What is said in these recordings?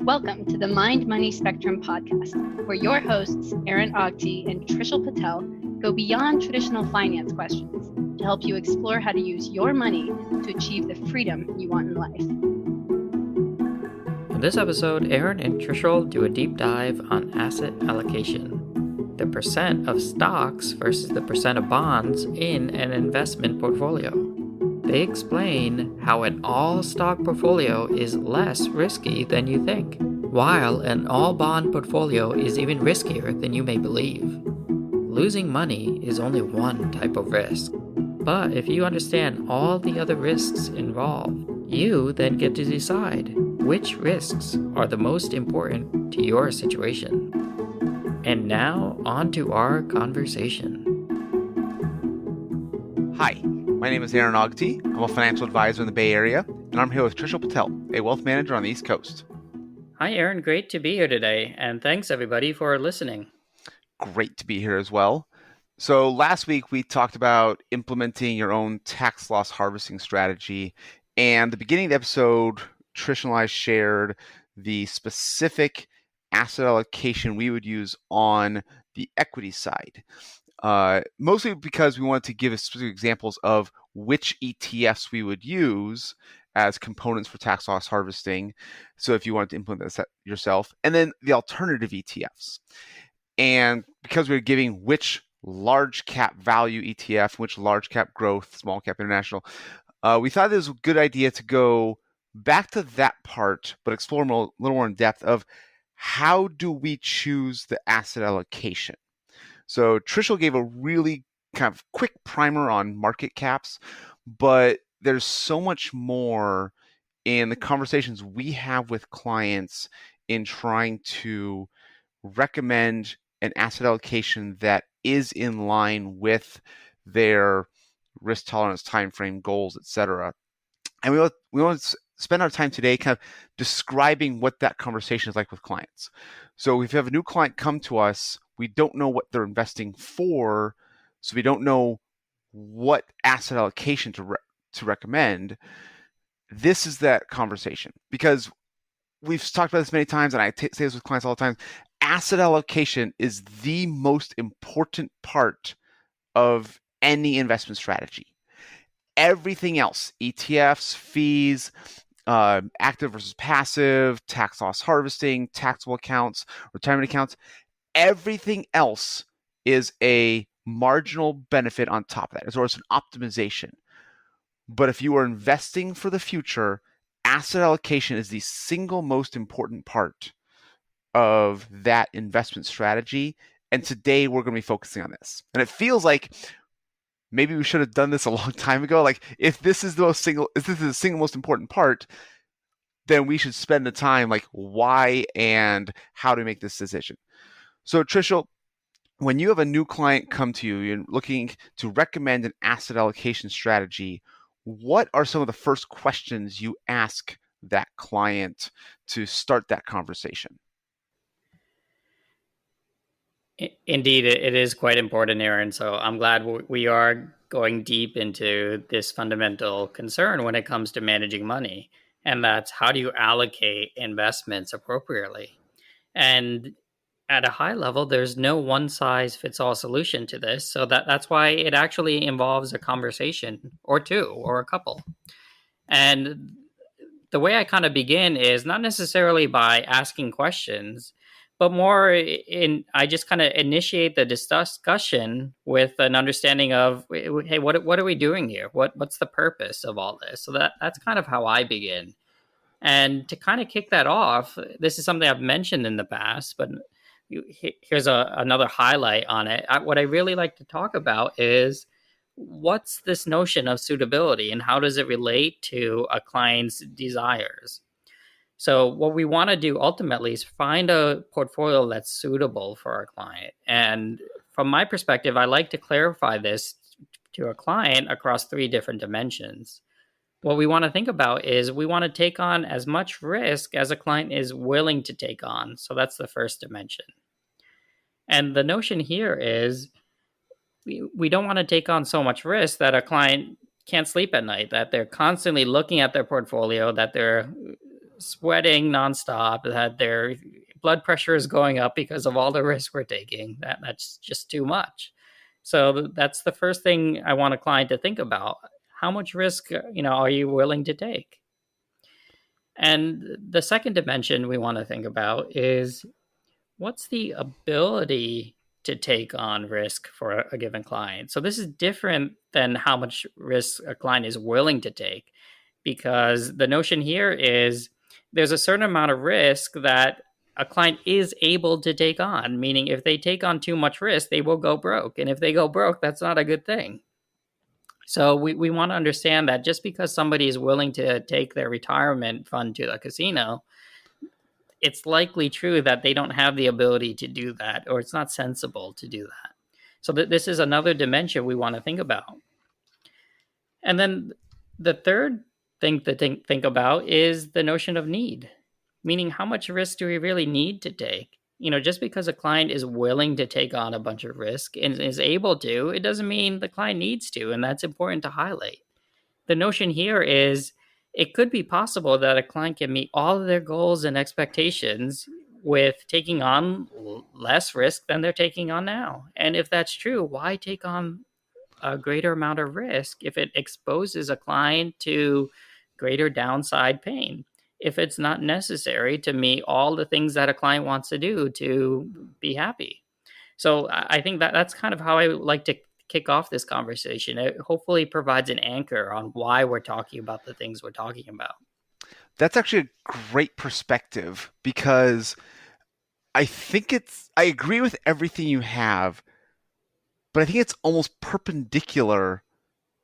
Welcome to the Mind Money Spectrum podcast, where your hosts, Aaron Ogti and Trishul Patel, go beyond traditional finance questions to help you explore how to use your money to achieve the freedom you want in life. In this episode, Aaron and Trishul do a deep dive on asset allocation, the percent of stocks versus the percent of bonds in an investment portfolio. They explain how an all-stock portfolio is less risky than you think, while an all-bond portfolio is even riskier than you may believe. Losing money is only one type of risk, but if you understand all the other risks involved, you then get to decide which risks are the most important to your situation. And now, on to our conversation. Hi, my name is Aaron Ogti. I'm a financial advisor in the Bay Area, and I'm here with Trishul Patel, a wealth manager on the East Coast. Hi, Aaron. Great to be here today, and thanks everybody for listening. Great to be here as well. So last week we talked about implementing your own tax loss harvesting strategy, and the beginning of the episode, Trish and I shared the specific asset allocation we would use on the equity side. Mostly because we wanted to give specific examples of which ETFs we would use as components for tax loss harvesting. So if you wanted to implement this yourself, and then the alternative ETFs. And because we're giving which large cap value ETF, which large cap growth, small cap international, we thought it was a good idea to go back to that part, but explore a little more in depth of how do we choose the asset allocation. So Trishul gave a really kind of quick primer on market caps, but there's so much more in the conversations we have with clients in trying to recommend an asset allocation that is in line with their risk tolerance, time frame, goals, etc. And we want to spend our time today kind of describing what that conversation is like with clients. So if you have a new client come to us, we don't know what they're investing for, so we don't know what asset allocation to recommend. This is that conversation, because we've talked about this many times, and I say this with clients all the time. Asset allocation is the most important part of any investment strategy. Everything else, ETFs, fees, active versus passive, tax loss harvesting, taxable accounts, retirement accounts, everything else is a marginal benefit on top of that, or it's an optimization. But if you are investing for the future, asset allocation is the single most important part of that investment strategy. And today we're going to be focusing on this. And it feels like maybe we should have done this a long time ago. Like if this is the single most important part, then we should spend the time like why and how to make this decision. So Trishul, when you have a new client come to you, you're looking to recommend an asset allocation strategy, what are some of the first questions you ask that client to start that conversation? Indeed, it is quite important, Aaron. So I'm glad we are going deep into this fundamental concern when it comes to managing money. And that's how do you allocate investments appropriately? And at a high level, there's no one-size-fits-all solution to this. So that's why it actually involves a conversation or two or a couple. And the way I kind of begin is not necessarily by asking questions, but more I just kind of initiate the discussion with an understanding of, hey, what are we doing here? What's the purpose of all this? So that's kind of how I begin. And to kind of kick that off, this is something I've mentioned in the past, but here's another highlight on it. What I really like to talk about is what's this notion of suitability and how does it relate to a client's desires? So what we want to do ultimately is find a portfolio that's suitable for our client. And from my perspective, I like to clarify this to a client across three different dimensions. What we want to think about is we want to take on as much risk as a client is willing to take on. So that's the first dimension. And the notion here is we don't want to take on so much risk that a client can't sleep at night, that they're constantly looking at their portfolio, that they're sweating nonstop, that their blood pressure is going up because of all the risk we're taking. That's just too much. So that's the first thing I want a client to think about. How much risk, are you willing to take? And the second dimension we want to think about is, what's the ability to take on risk for a given client? So this is different than how much risk a client is willing to take, because the notion here is there's a certain amount of risk that a client is able to take on, meaning if they take on too much risk, they will go broke. And if they go broke, that's not a good thing. So we want to understand that just because somebody is willing to take their retirement fund to a casino, it's likely true that they don't have the ability to do that, or it's not sensible to do that. So this is another dimension we want to think about. And then the third thing to think about is the notion of need, meaning how much risk do we really need to take? Just because a client is willing to take on a bunch of risk and is able to, it doesn't mean the client needs to, and that's important to highlight. The notion here is it could be possible that a client can meet all of their goals and expectations with taking on less risk than they're taking on now. And if that's true, why take on a greater amount of risk if it exposes a client to greater downside pain, if it's not necessary to meet all the things that a client wants to do to be happy? So I think that's kind of how I like to kick off this conversation. It hopefully provides an anchor on why we're talking about the things we're talking about. That's actually a great perspective, because I agree with everything you have, but I think it's almost perpendicular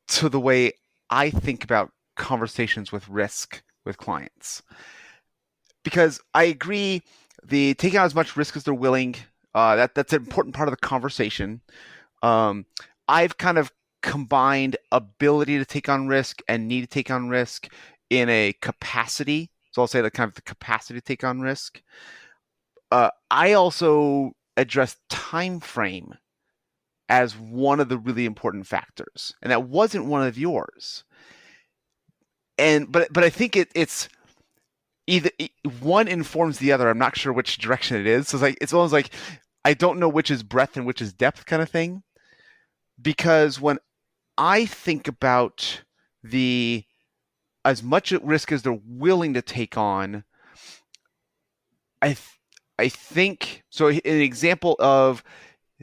to the way I think about conversations with risk with clients. Because I agree, the taking on as much risk as they're willing, that's an important part of the conversation. I've kind of combined ability to take on risk and need to take on risk in a capacity. So I'll say the kind of the capacity to take on risk. I also address time frame as one of the really important factors, and that wasn't one of yours. But I think it's either one informs the other. I'm not sure which direction it is. So it's almost like I don't know which is breadth and which is depth kind of thing. Because when I think about as much at risk as they're willing to take on, I think so. An example of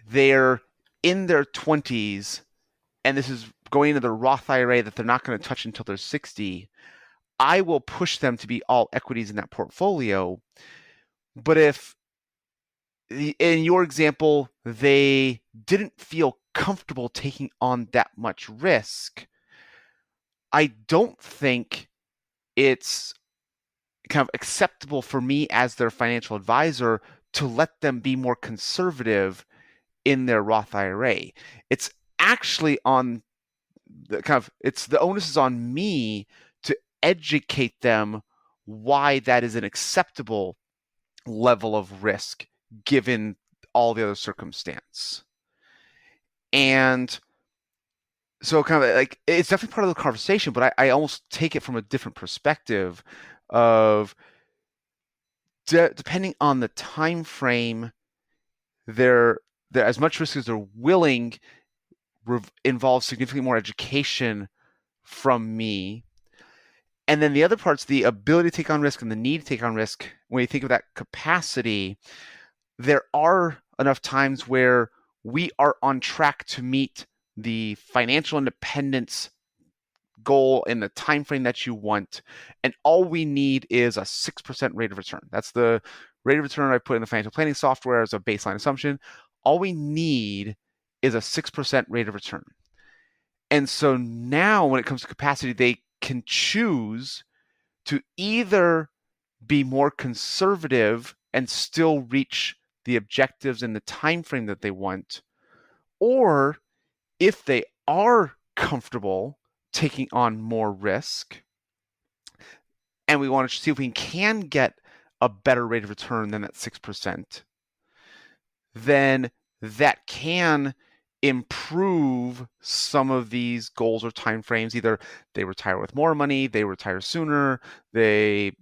they're in their 20s, and this is going into their Roth IRA that they're not going to touch until they're 60. I will push them to be all equities in that portfolio. But if in your example, they didn't feel comfortable taking on that much risk, I don't think it's kind of acceptable for me as their financial advisor to let them be more conservative in their Roth IRA. It's actually on the onus is on me to educate them why that is an acceptable level of risk given all the other circumstance. And so kind of like it's definitely part of the conversation, but I almost take it from a different perspective of depending on the time frame, they're as much risk as they're willing involves significantly more education from me. And then the other part's the ability to take on risk and the need to take on risk. When you think of that capacity, there are enough times where we are on track to meet the financial independence goal in the time frame that you want, and all we need is a 6% rate of return. That's the rate of return I put in the financial planning software as a baseline assumption. All we need is a 6% rate of return. And so now when it comes to capacity, they can choose to either be more conservative and still reach the objectives in the time frame that they want, or if they are comfortable taking on more risk and we want to see if we can get a better rate of return than that 6%, then that can improve some of these goals or timeframes. Either they retire with more money, they retire sooner, they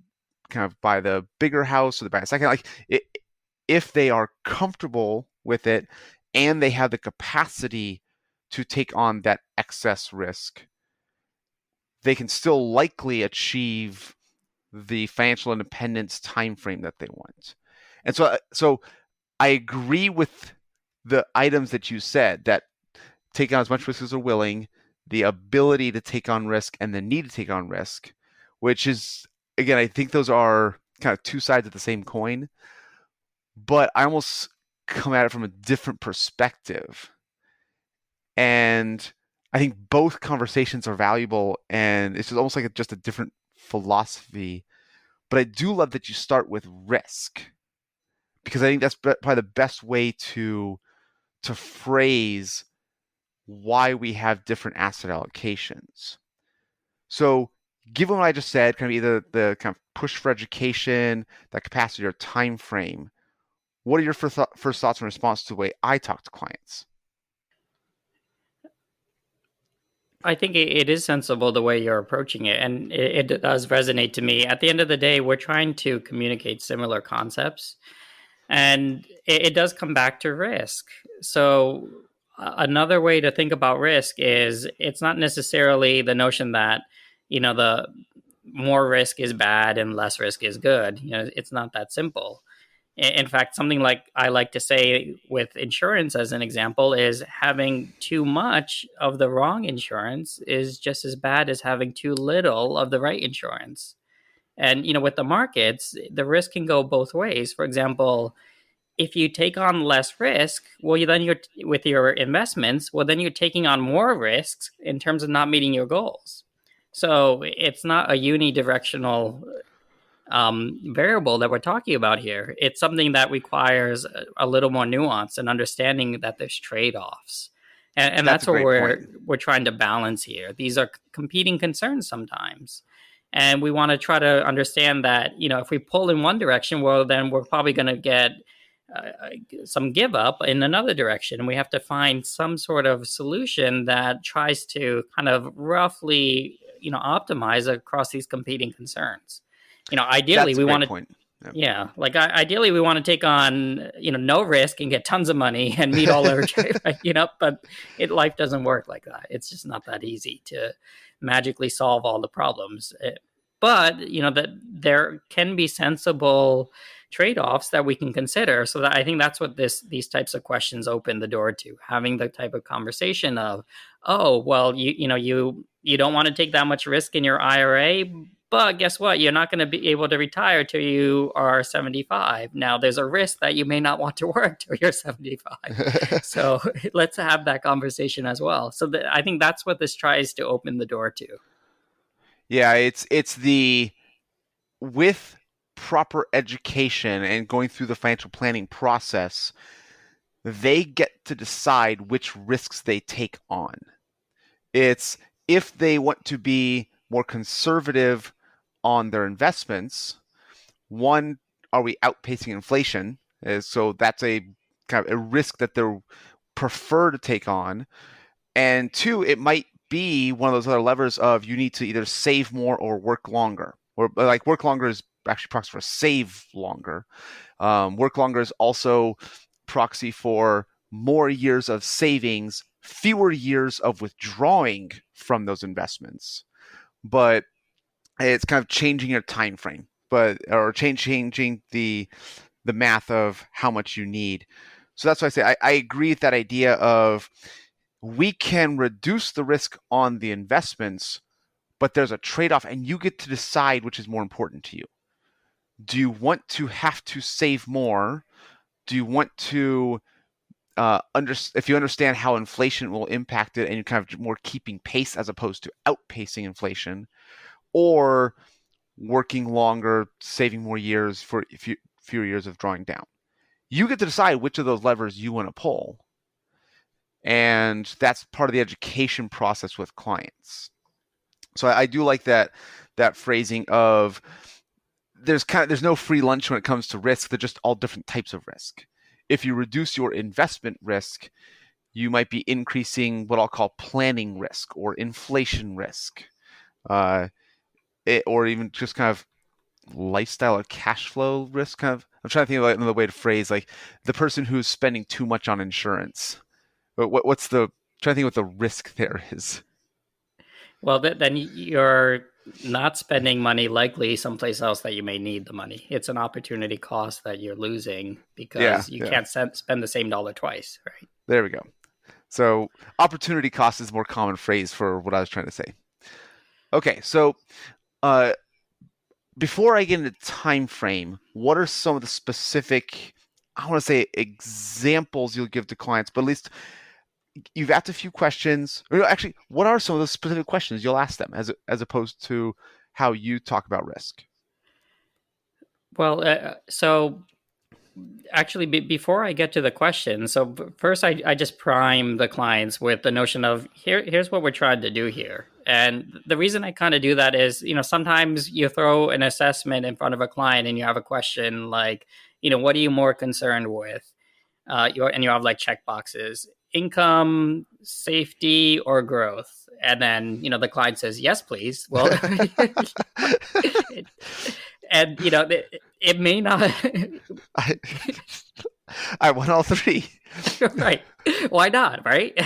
kind of buy the bigger house or they buy a second. If they are comfortable with it and they have the capacity to take on that excess risk, they can still likely achieve the financial independence time frame that they want. And so I agree with the items that you said, that take on as much risk as they're willing, the ability to take on risk and the need to take on risk, which is, again, I think those are kind of two sides of the same coin, but I almost come at it from a different perspective. And I think both conversations are valuable, and it's just almost like just a different philosophy. But I do love that you start with risk, because I think that's probably the best way to phrase why we have different asset allocations. So given what I just said, kind of either the kind of push for education, that capacity or time frame, what are your first thoughts in response to the way I talk to clients? I think it is sensible the way you're approaching it, and it does resonate to me. At the end of the day, we're trying to communicate similar concepts, and it does come back to risk. So another way to think about risk is it's not necessarily the notion that, the more risk is bad and less risk is good. It's not that simple. In fact, something like I like to say with insurance, as an example, is having too much of the wrong insurance is just as bad as having too little of the right insurance. And, with the markets, the risk can go both ways. For example, if you take on less risk, well, then you're with your investments, well, then you're taking on more risks in terms of not meeting your goals. So it's not a unidirectional variable that we're talking about here. It's something that requires a little more nuance and understanding that there's trade-offs. And that's what we're trying to balance here. These are competing concerns sometimes. And we want to try to understand that, if we pull in one direction, well, then we're probably going to get some give up in another direction. And we have to find some sort of solution that tries to kind of roughly, optimize across these competing concerns. Ideally, we want to. Yeah, like ideally, we want to take on no risk and get tons of money and meet all our but life doesn't work like that. It's just not that easy to magically solve all the problems. But that there can be sensible trade-offs that we can consider. So that I think that's what these types of questions open the door to, having the type of conversation of, oh, well, you don't want to take that much risk in your IRA. But guess what? You're not going to be able to retire till you are 75. Now, there's a risk that you may not want to work till you're 75. So let's have that conversation as well. So I think that's what this tries to open the door to. Yeah, it's with proper education and going through the financial planning process, they get to decide which risks they take on. It's if they want to be more conservative on their investments. One, are we outpacing inflation? So that's a kind of a risk that they prefer to take on. And two, it might be one of those other levers of you need to either save more or work longer. Or like work longer is actually proxy for save longer. Work longer is also proxy for more years of savings, fewer years of withdrawing from those investments. But it's kind of changing your time frame, or changing the math of how much you need. So that's why I say I agree with that idea of we can reduce the risk on the investments, but there's a trade-off, and you get to decide which is more important to you. Do you want to have to save more? Do you want to if you understand how inflation will impact it and you're kind of more keeping pace as opposed to outpacing inflation, or working longer, saving more years for fewer years of drawing down? You get to decide which of those levers you want to pull. And that's part of the education process with clients. So I do like that phrasing of there's no free lunch when it comes to risk. They're just all different types of risk. If you reduce your investment risk, you might be increasing what I'll call planning risk or inflation risk, or even just kind of lifestyle or cash flow risk kind of. I'm trying to think of another way to phrase like the person who's spending too much on insurance. But what's the trying to think what the risk there is? Well, then you're not spending money likely someplace else that you may need the money. It's an opportunity cost that you're losing because you can't spend the same dollar twice, right? There we go. So opportunity cost is a more common phrase for what I was trying to say. Okay, so before I get into time frame, what are some of the specific, I want to say examples you'll give to clients, but at least you've asked a few questions. Or actually, what are some of the specific questions you'll ask them as opposed to how you talk about risk? Well, so actually, before I get to the question, so first I just prime the clients with the notion of here's what we're trying to do here. And the reason I kind of do that is, sometimes you throw an assessment in front of a client and you have a question like, what are you more concerned with? And you have like check boxes, income, safety, or growth. And then, the client says, yes, please. Well, it may not. I want all three. Right. Why not? Right.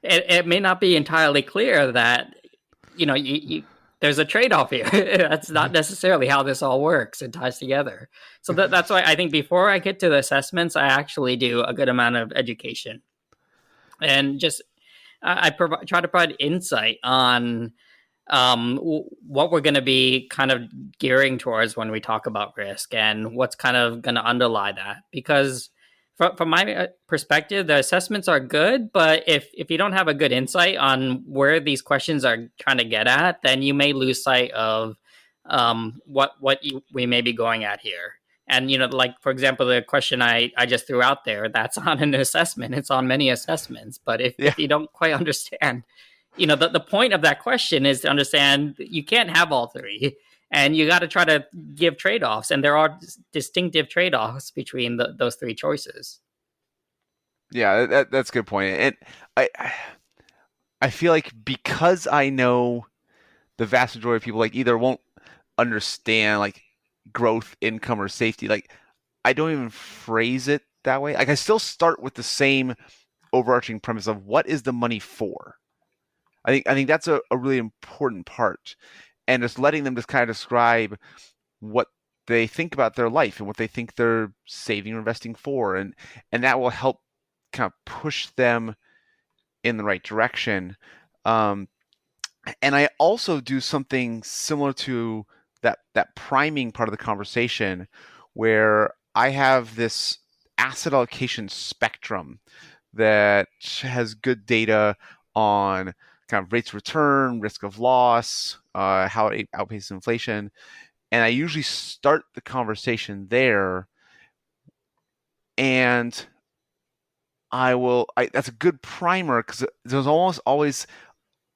It may not be entirely clear that, there's a trade-off here. That's not necessarily how this all works and ties together. So that's why I think before I get to the assessments, I actually do a good amount of education. And just I try to provide insight on what we're going to be kind of gearing towards when we talk about risk and what's kind of going to underlie that. Because from my perspective, the assessments are good, but if you don't have a good insight on where these questions are trying to get at, then you may lose sight of what we may be going at here. And, like, for example, the question I just threw out there, that's on an assessment. It's on many assessments. But if you don't quite understand, the point of that question is to understand you can't have all three. And you got to try to give trade-offs. And there are distinctive trade-offs between those three choices. Yeah, that's a good point. And I feel like because I know the vast majority of people like either won't understand like growth, income, or safety, like I don't even phrase it that way. Like I still start with the same overarching premise of what is the money for? I think that's a really important part. And just letting them just kind of describe what they think about their life and what they think they're saving or investing for. And that will help kind of push them in the right direction. And I also do something similar to that priming part of the conversation where I have this asset allocation spectrum that has good data on kind of rates of return, risk of loss, how it outpaces inflation. And I usually start the conversation there. And that's a good primer because there's almost always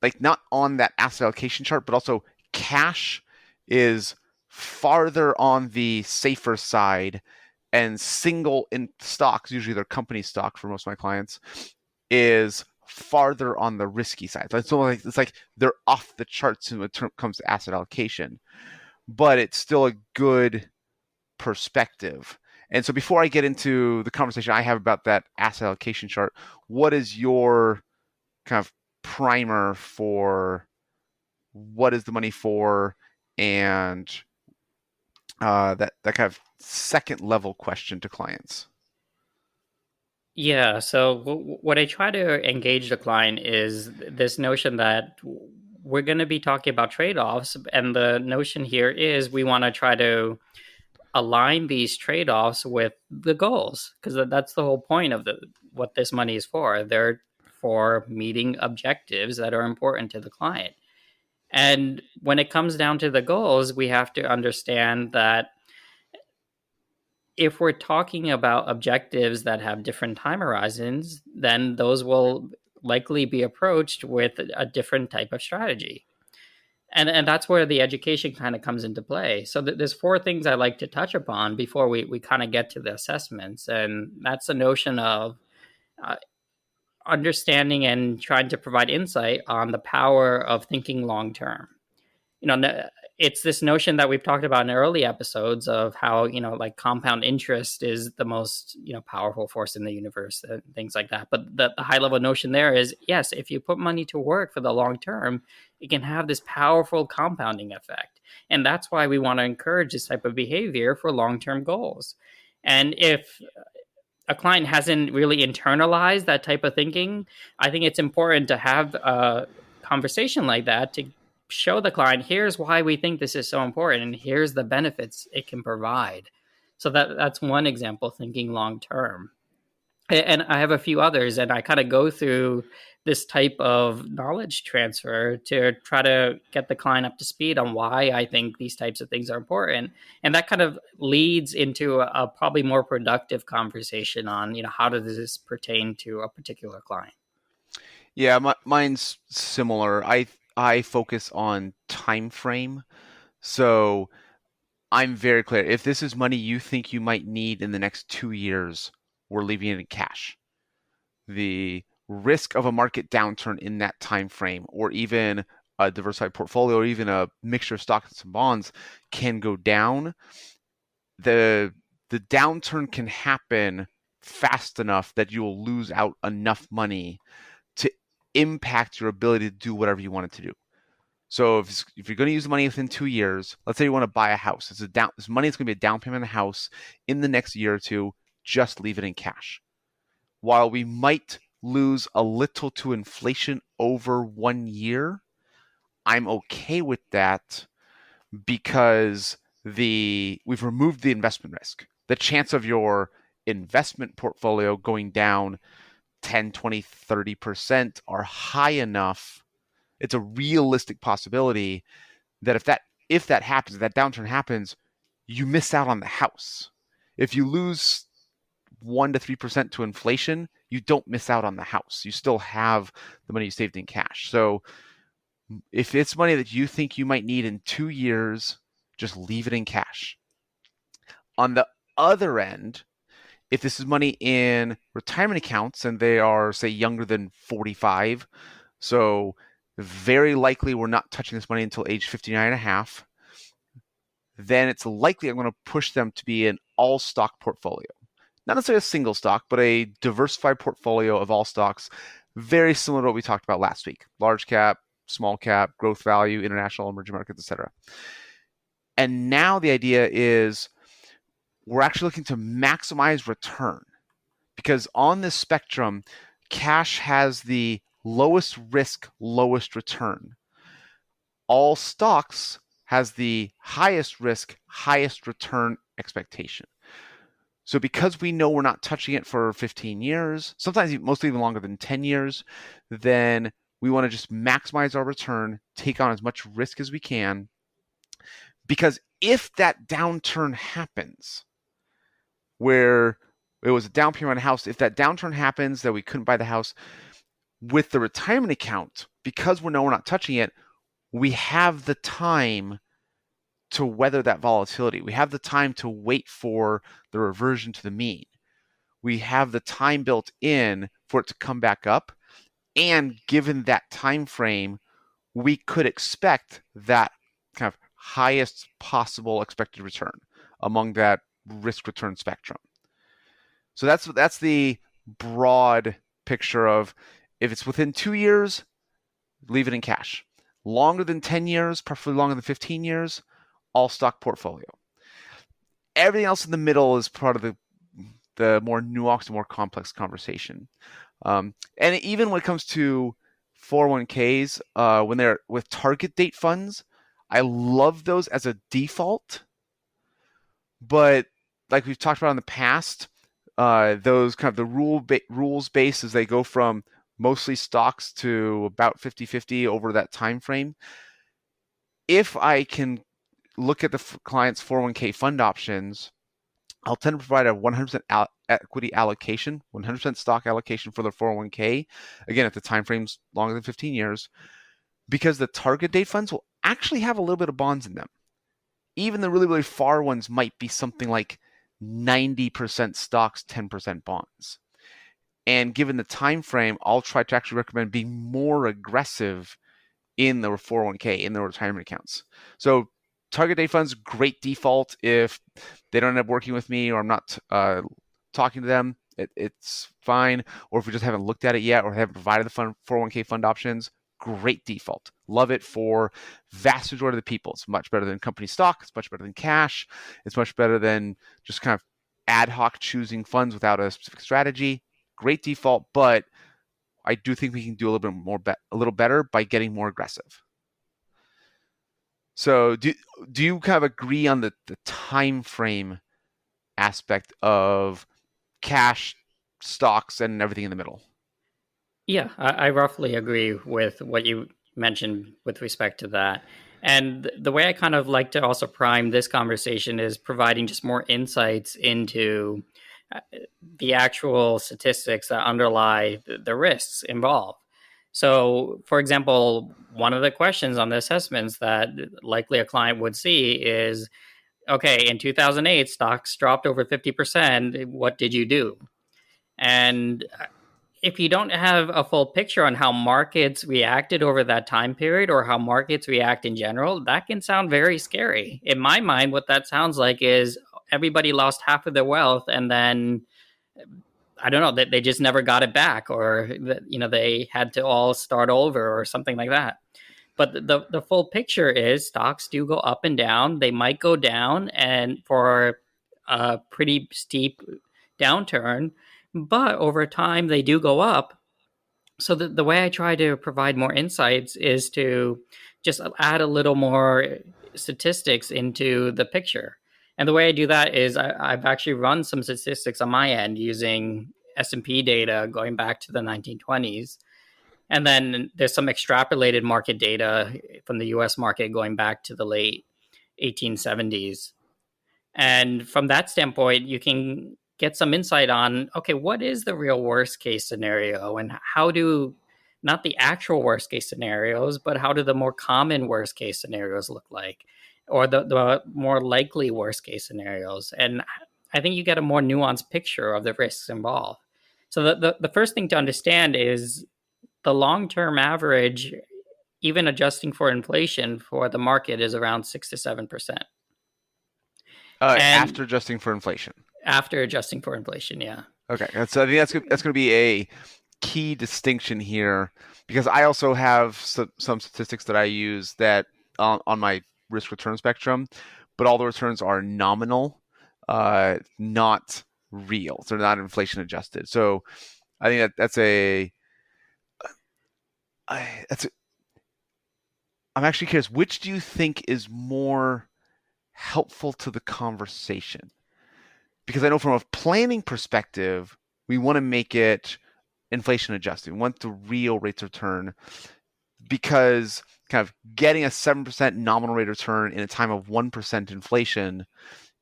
like not on that asset allocation chart, but also cash is farther on the safer side, and single in stocks, usually they're company stock for most of my clients, is farther on the risky side. So it's like they're off the charts when it comes to asset allocation, but it's still a good perspective. And so before I get into the conversation I have about that asset allocation chart, what is your kind of primer for what is the money for, and that kind of second level question to clients? Yeah. So what I try to engage the client is this notion that we're going to be talking about trade-offs. And the notion here is we want to try to align these trade-offs with the goals, because that's the whole point of what this money is for. They're for meeting objectives that are important to the client. And when it comes down to the goals, we have to understand that if we're talking about objectives that have different time horizons, then those will likely be approached with a different type of strategy. And that's where the education kind of comes into play. So there's four things I like to touch upon before we kind of get to the assessments. And that's the notion of understanding and trying to provide insight on the power of thinking long term. it's this notion that we've talked about in early episodes of how, like compound interest is the most, powerful force in the universe and things like that. But the high level notion there is, yes, if you put money to work for the long term, it can have this powerful compounding effect. And that's why we want to encourage this type of behavior for long term goals. And if a client hasn't really internalized that type of thinking, I think it's important to have a conversation like that to show the client, here's why we think this is so important, and here's the benefits it can provide. So that's one example, thinking long term. And I have a few others, and I kind of go through this type of knowledge transfer to try to get the client up to speed on why I think these types of things are important. And that kind of leads into a probably more productive conversation on, how does this pertain to a particular client? Yeah, mine's similar. I focus on time frame. So I'm very clear. If this is money you think you might need in the next 2 years, we're leaving it in cash. The risk of a market downturn in that time frame, or even a diversified portfolio, or even a mixture of stocks and bonds, can go down. The downturn can happen fast enough that you will lose out enough money to impact your ability to do whatever you want it to do. So if you're going to use the money within 2 years, let's say you want to buy a house, this money is going to be a down payment on a house in the next year or two. Just leave it in cash. While we might lose a little to inflation over 1 year, I'm okay with that because we've removed the investment risk. The chance of your investment portfolio going down 10, 20, 30% are high enough. It's a realistic possibility that if that happens, if that downturn happens, you miss out on the house. If you lose 1 to 3% to inflation, you don't miss out on the house. You still have the money you saved in cash. So if it's money that you think you might need in 2 years, just leave it in cash. On the other end, if this is money in retirement accounts and they are, say, younger than 45, so very likely we're not touching this money until age 59 and a half, then it's likely I'm going to push them to be an all stock portfolio. Not necessarily a single stock, but a diversified portfolio of all stocks, very similar to what we talked about last week. Large cap, small cap, growth value, international, emerging markets, etc. And now the idea is we're actually looking to maximize return, because on this spectrum, cash has the lowest risk, lowest return. All stocks has the highest risk, highest return expectation. So because we know we're not touching it for 15 years, sometimes mostly even longer than 10 years, then we want to just maximize our return, take on as much risk as we can. Because if that downturn happens, where it was a down payment on a house, if that downturn happens that we couldn't buy the house, with the retirement account, because we know we're not touching it, we have the time to weather that volatility. We have the time to wait for the reversion to the mean. We have the time built in for it to come back up. And given that time frame, we could expect that kind of highest possible expected return among that risk return spectrum. So that's the broad picture of, if it's within 2 years, leave it in cash. Longer than 10 years, preferably longer than 15 years, all stock portfolio. Everything else in the middle is part of the more nuanced and more complex conversation. And even when it comes to 401ks, when they're with target date funds, I love those as a default. But like we've talked about in the past, those kind of the rules based as they go from mostly stocks to about 50-50 over that time frame. If I can look at the client's 401k fund options, I'll tend to provide a 100% equity allocation, 100% stock allocation for the 401k. Again, if the time frame's longer than 15 years, because the target date funds will actually have a little bit of bonds in them. Even the really, really far ones might be something like 90% stocks, 10% bonds. And given the time frame, I'll try to actually recommend being more aggressive in the 401k, in the retirement accounts. So target date funds, great default. If they don't end up working with me or I'm not talking to them, it's fine. Or if we just haven't looked at it yet or haven't provided the 401k fund options, great default. Love it for vast majority of the people. It's much better than company stock. It's much better than cash. It's much better than just kind of ad hoc choosing funds without a specific strategy. Great default, but I do think we can do a little better by getting more aggressive. So do you kind of agree on the time frame aspect of cash, stocks, and everything in the middle? Yeah, I roughly agree with what you mentioned with respect to that. And the way I kind of like to also prime this conversation is providing just more insights into the actual statistics that underlie the risks involved. So, for example, one of the questions on the assessments that likely a client would see is, okay, in 2008, stocks dropped over 50%. What did you do? And if you don't have a full picture on how markets reacted over that time period or how markets react in general, that can sound very scary. In my mind, what that sounds like is everybody lost half of their wealth and then I don't know that they just never got it back, or that they had to all start over or something like that. But the full picture is stocks do go up and down. They might go down and for a pretty steep downturn, but over time they do go up. So the way I try to provide more insights is to just add a little more statistics into the picture. And the way I do that is I've actually run some statistics on my end using S&P data going back to the 1920s. And then there's some extrapolated market data from the US market going back to the late 1870s. And from that standpoint, you can get some insight on, okay, what is the real worst case scenario and how do not the actual worst case scenarios, but how do the more common worst case scenarios look like, or the more likely worst case scenarios. And I think you get a more nuanced picture of the risks involved. So the first thing to understand is the long-term average, even adjusting for inflation for the market, is around 6 to 7%. After adjusting for inflation. After adjusting for inflation, yeah. Okay, so I think that's going to be a key distinction here, because I also have some statistics that I use that on my risk return spectrum, but all the returns are nominal, not real. So they're not inflation adjusted. So I think I'm actually curious, which do you think is more helpful to the conversation? Because I know from a planning perspective, we want to make it inflation adjusted. We want the real rates of return, because kind of getting a 7% nominal rate of return in a time of 1% inflation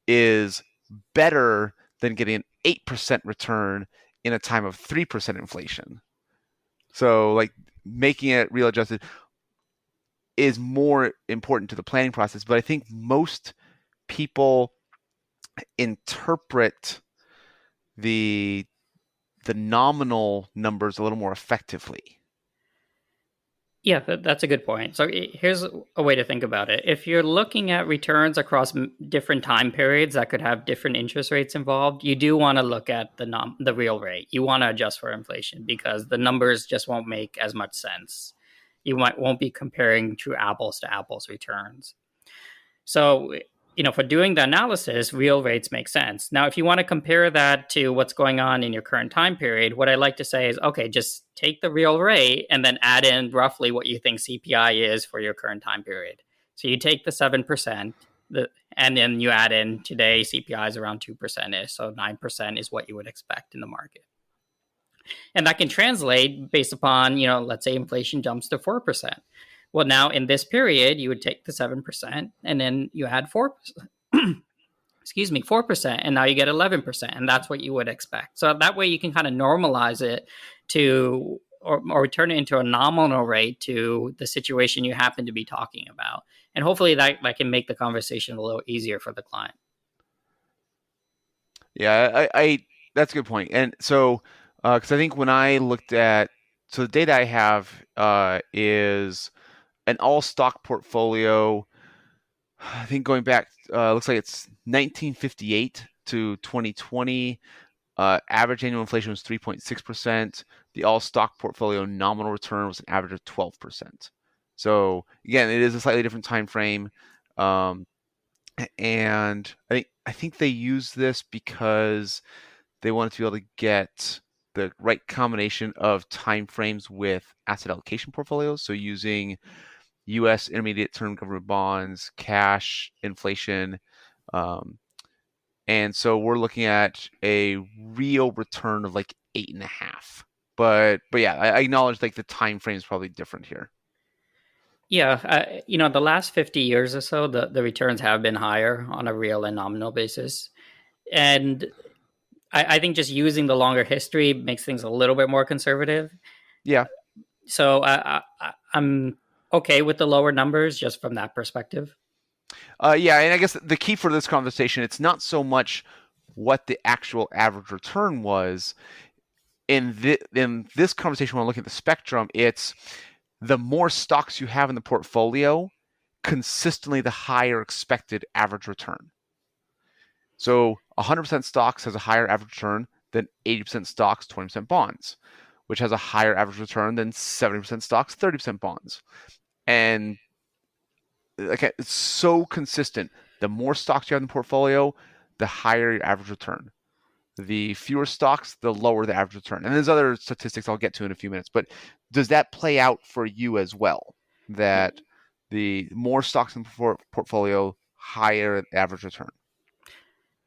is better than getting an 8% return in a time of 3% inflation. So like making it real adjusted is more important to the planning process. But I think most people interpret the nominal numbers a little more effectively. Yeah, that's a good point. So here's a way to think about it. If you're looking at returns across different time periods that could have different interest rates involved, you do want to look at the real rate. You want to adjust for inflation because the numbers just won't make as much sense. You won't be comparing true apples to apples returns. So, for doing the analysis, real rates make sense. Now, if you want to compare that to what's going on in your current time period, what I like to say is, okay, just take the real rate and then add in roughly what you think CPI is for your current time period. So you take the 7%, and then you add in today CPI is around 2%, so 9% is what you would expect in the market. And that can translate based upon, let's say inflation jumps to 4%. Well, now in this period, you would take the 7% and then you add 4%. 4%, and now you get 11%, and that's what you would expect. So that way you can kind of normalize it to, or turn it into a nominal rate to the situation you happen to be talking about. And hopefully that can make the conversation a little easier for the client. Yeah, I that's a good point. And so, because I think when I looked at, so the data I have is an all stock portfolio I think going back, looks like it's 1958 to 2020. Average annual inflation was 3.6%. The all stock portfolio nominal return was an average of 12%. So again, it is a slightly different time frame. And I think they use this because they wanted to be able to get the right combination of time frames with asset allocation portfolios. So using U.S. intermediate term government bonds, cash, inflation, and so we're looking at a real return of like 8.5. But yeah, I acknowledge like the time frame is probably different here. Yeah, the last 50 years or so, the returns have been higher on a real and nominal basis. And I think just using the longer history makes things a little bit more conservative. Yeah. So I'm okay with the lower numbers just from that perspective. Yeah, and I guess the key for this conversation, it's not so much what the actual average return was. In this conversation, when I look at the spectrum, it's the more stocks you have in the portfolio, consistently the higher expected average return. So 100% stocks has a higher average return than 80% stocks, 20% bonds, which has a higher average return than 70% stocks, 30% bonds. And okay, it's so consistent. The more stocks you have in the portfolio, the higher your average return. The fewer stocks, the lower the average return. And there's other statistics I'll get to in a few minutes. But does that play out for you as well? That the more stocks in the portfolio, higher average return?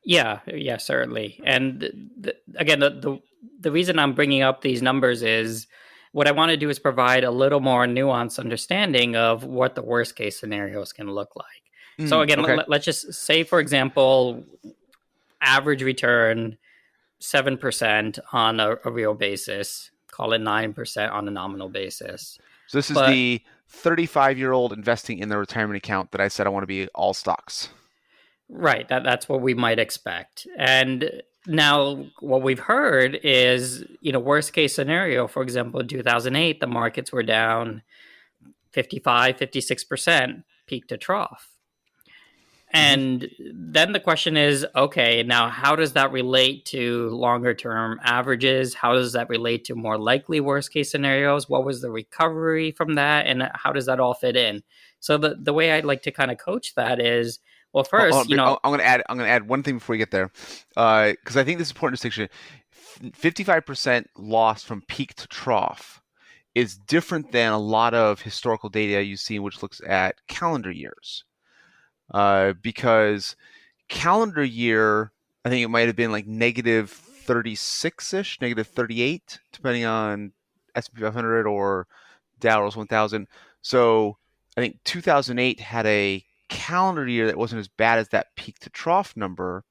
Yeah, certainly. And again, the reason I'm bringing up these numbers is what I want to do is provide a little more nuanced understanding of what the worst case scenarios can look like. So again, okay. let's just say, for example, average return 7% on a real basis, call it 9% on a nominal basis. So this is the 35-year-old investing in their retirement account that I said I want to be all stocks. Right. That's what we might expect. And now what we've heard is, worst case scenario, for example, in 2008, the markets were down 55, 56% peak to trough. And then the question is, okay, now how does that relate to longer term averages? How does that relate to more likely worst case scenarios? What was the recovery from that? And how does that all fit in? So the way I'd like to kind of coach that is, well, first, I'm going to add one thing before we get there, because I think this is important distinction. 55% loss from peak to trough is different than a lot of historical data you see, which looks at calendar years. Because calendar year, I think it might have been like negative 36-ish, negative 38, depending on S&P 500 or Dow 1000. So I think 2008 had a calendar year that wasn't as bad as that peak to trough number,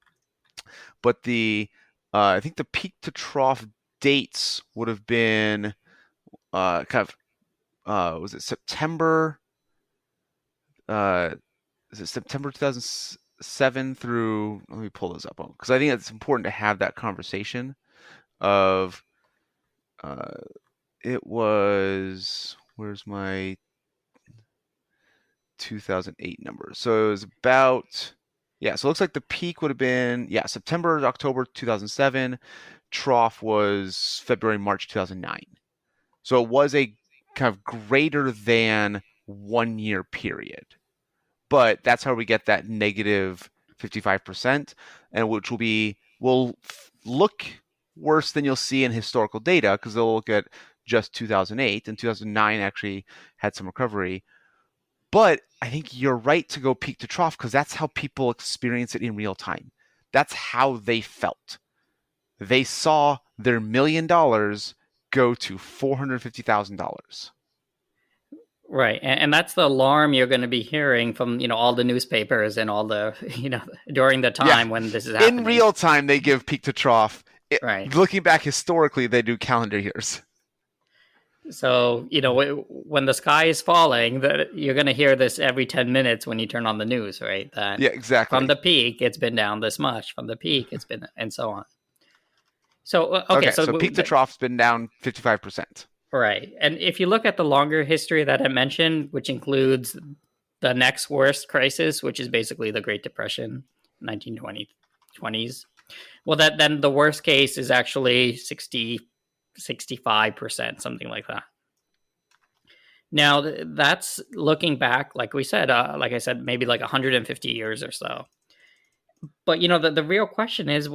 but I think the peak to trough dates would have been was it September? Is it September 2007 through? Let me pull those up because I think it's important to have that conversation. Of it was, where's my 2008 number? So it was about, so it looks like the peak would have been September to October 2007. Trough was February March 2009. So it was a kind of greater than 1 year period. But that's how we get that negative 55%, and which will look worse than you'll see in historical data because they'll look at just 2008, and 2009 actually had some recovery. But I think you're right to go peak to trough because that's how people experience it in real time. That's how they felt. They saw their $1 million go to $450,000. Right. And that's the alarm you're going to be hearing from, all the newspapers and all the, during the time when this is happening. In real time, they give peak to trough. Right. Looking back historically, they do calendar years. So, when the sky is falling, you're going to hear this every 10 minutes when you turn on the news, right? That exactly. From the peak, it's been down this much. From the peak, it's been, and so on. So, okay. So peak to trough's been down 55%. Right. And if you look at the longer history that I mentioned, which includes the next worst crisis, which is basically the Great Depression, 1920s. Well, then the worst case is actually 65%, something like that. Now, that's looking back, like we said, like I said, maybe like 150 years or so. But, the real question is,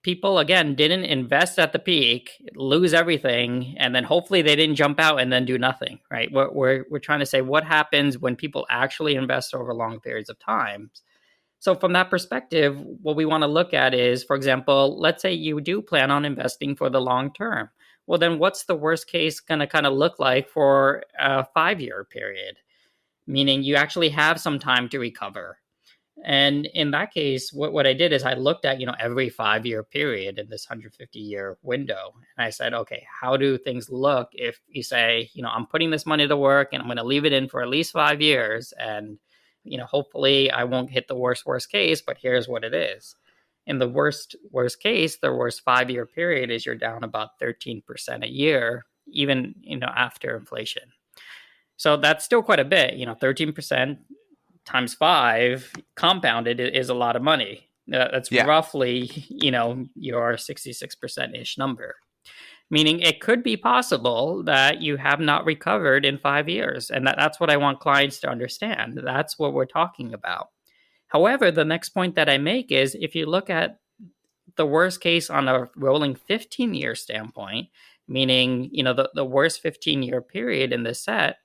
people, again, didn't invest at the peak, lose everything, and then hopefully they didn't jump out and then do nothing, right? We're trying to say what happens when people actually invest over long periods of time. So from that perspective, what we want to look at is, for example, let's say you do plan on investing for the long term. Well, then what's the worst case going to kind of look like for a 5-year period? Meaning you actually have some time to recover. And in that case, what I did is I looked at, every 5-year period in this 150-year window. And I said, okay, how do things look if you say, I'm putting this money to work and I'm going to leave it in for at least 5 years. And, hopefully I won't hit the worst case, but here's what it is. In the worst case, the worst 5-year period is you're down about 13% a year, even, after inflation. So that's still quite a bit, 13% times 5 compounded is a lot of money. That's roughly, your 66%-ish number. Meaning it could be possible that you have not recovered in 5 years. And that's what I want clients to understand. That's what we're talking about. However, the next point that I make is if you look at the worst case on a rolling 15-year standpoint, meaning, the worst 15-year period in this set,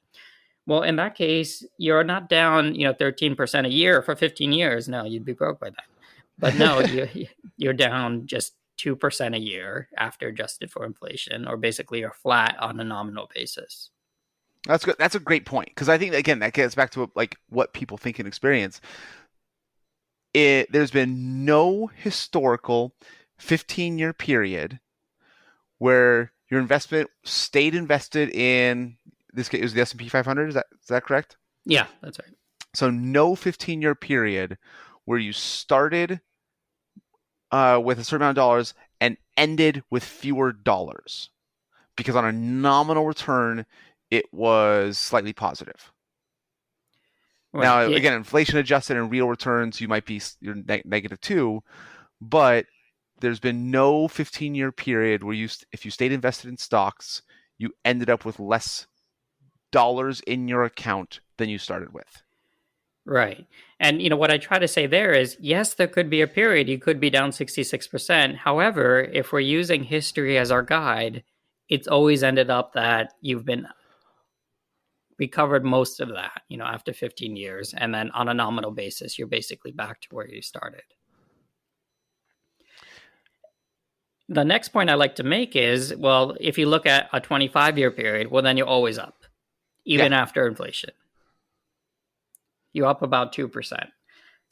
well, in that case, you're not down, 13% a year for 15 years. No, you'd be broke by then. But no, you're down just 2% a year after adjusted for inflation, or basically you're flat on a nominal basis. That's good. That's a great point, because I think, again, that gets back to like what people think and experience. There's been no historical 15-year period where your investment stayed invested in this case. It was the S&P 500. Is that correct? Yeah, that's right. So no 15-year period where you started with a certain amount of dollars and ended with fewer dollars, because on a nominal return it was slightly positive. Right. Now, again, inflation adjusted and real returns, you're negative too, but there's been no 15-year period where if you stayed invested in stocks, you ended up with less dollars in your account than you started with. Right. And, what I try to say there is, yes, there could be a period you could be down 66%. However, if we're using history as our guide, it's always ended up that you've been recovered most of that, after 15 years. And then on a nominal basis, you're basically back to where you started. The next point I like to make is, well, if you look at a 25-year period, well, then you're always up, even after inflation. You're up about 2%.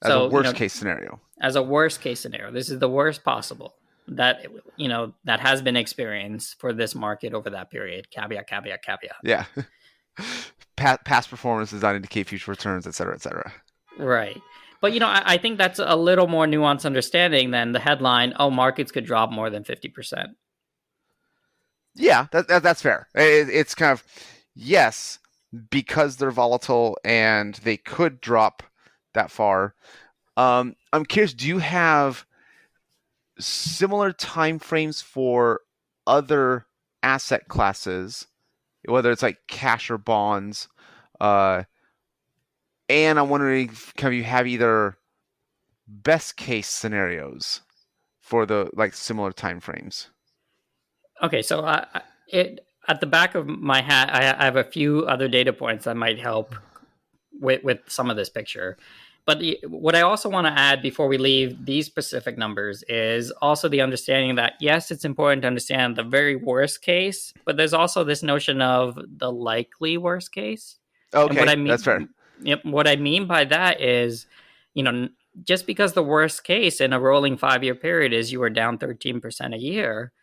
As a worst case scenario. As a worst case scenario. This is the worst possible that, that has been experienced for this market over that period. Caveat. Yeah. Past performance does not indicate future returns, et cetera, et cetera. Right. But, I think that's a little more nuanced understanding than the headline, markets could drop more than 50%. Yeah, that's fair. It's kind of, yes, because they're volatile and they could drop that far. I'm curious, do you have similar time frames for other asset classes, whether it's like cash or bonds? And I'm wondering, can you have either best case scenarios for the similar time frames? Okay, so at the back of my hat, I have a few other data points that might help with some of this picture. But what I also want to add before we leave these specific numbers is also the understanding that, yes, it's important to understand the very worst case, but there's also this notion of the likely worst case. Okay, that's fair. Yep. What I mean by that is, just because the worst case in a rolling 5-year period is you are down 13% a year,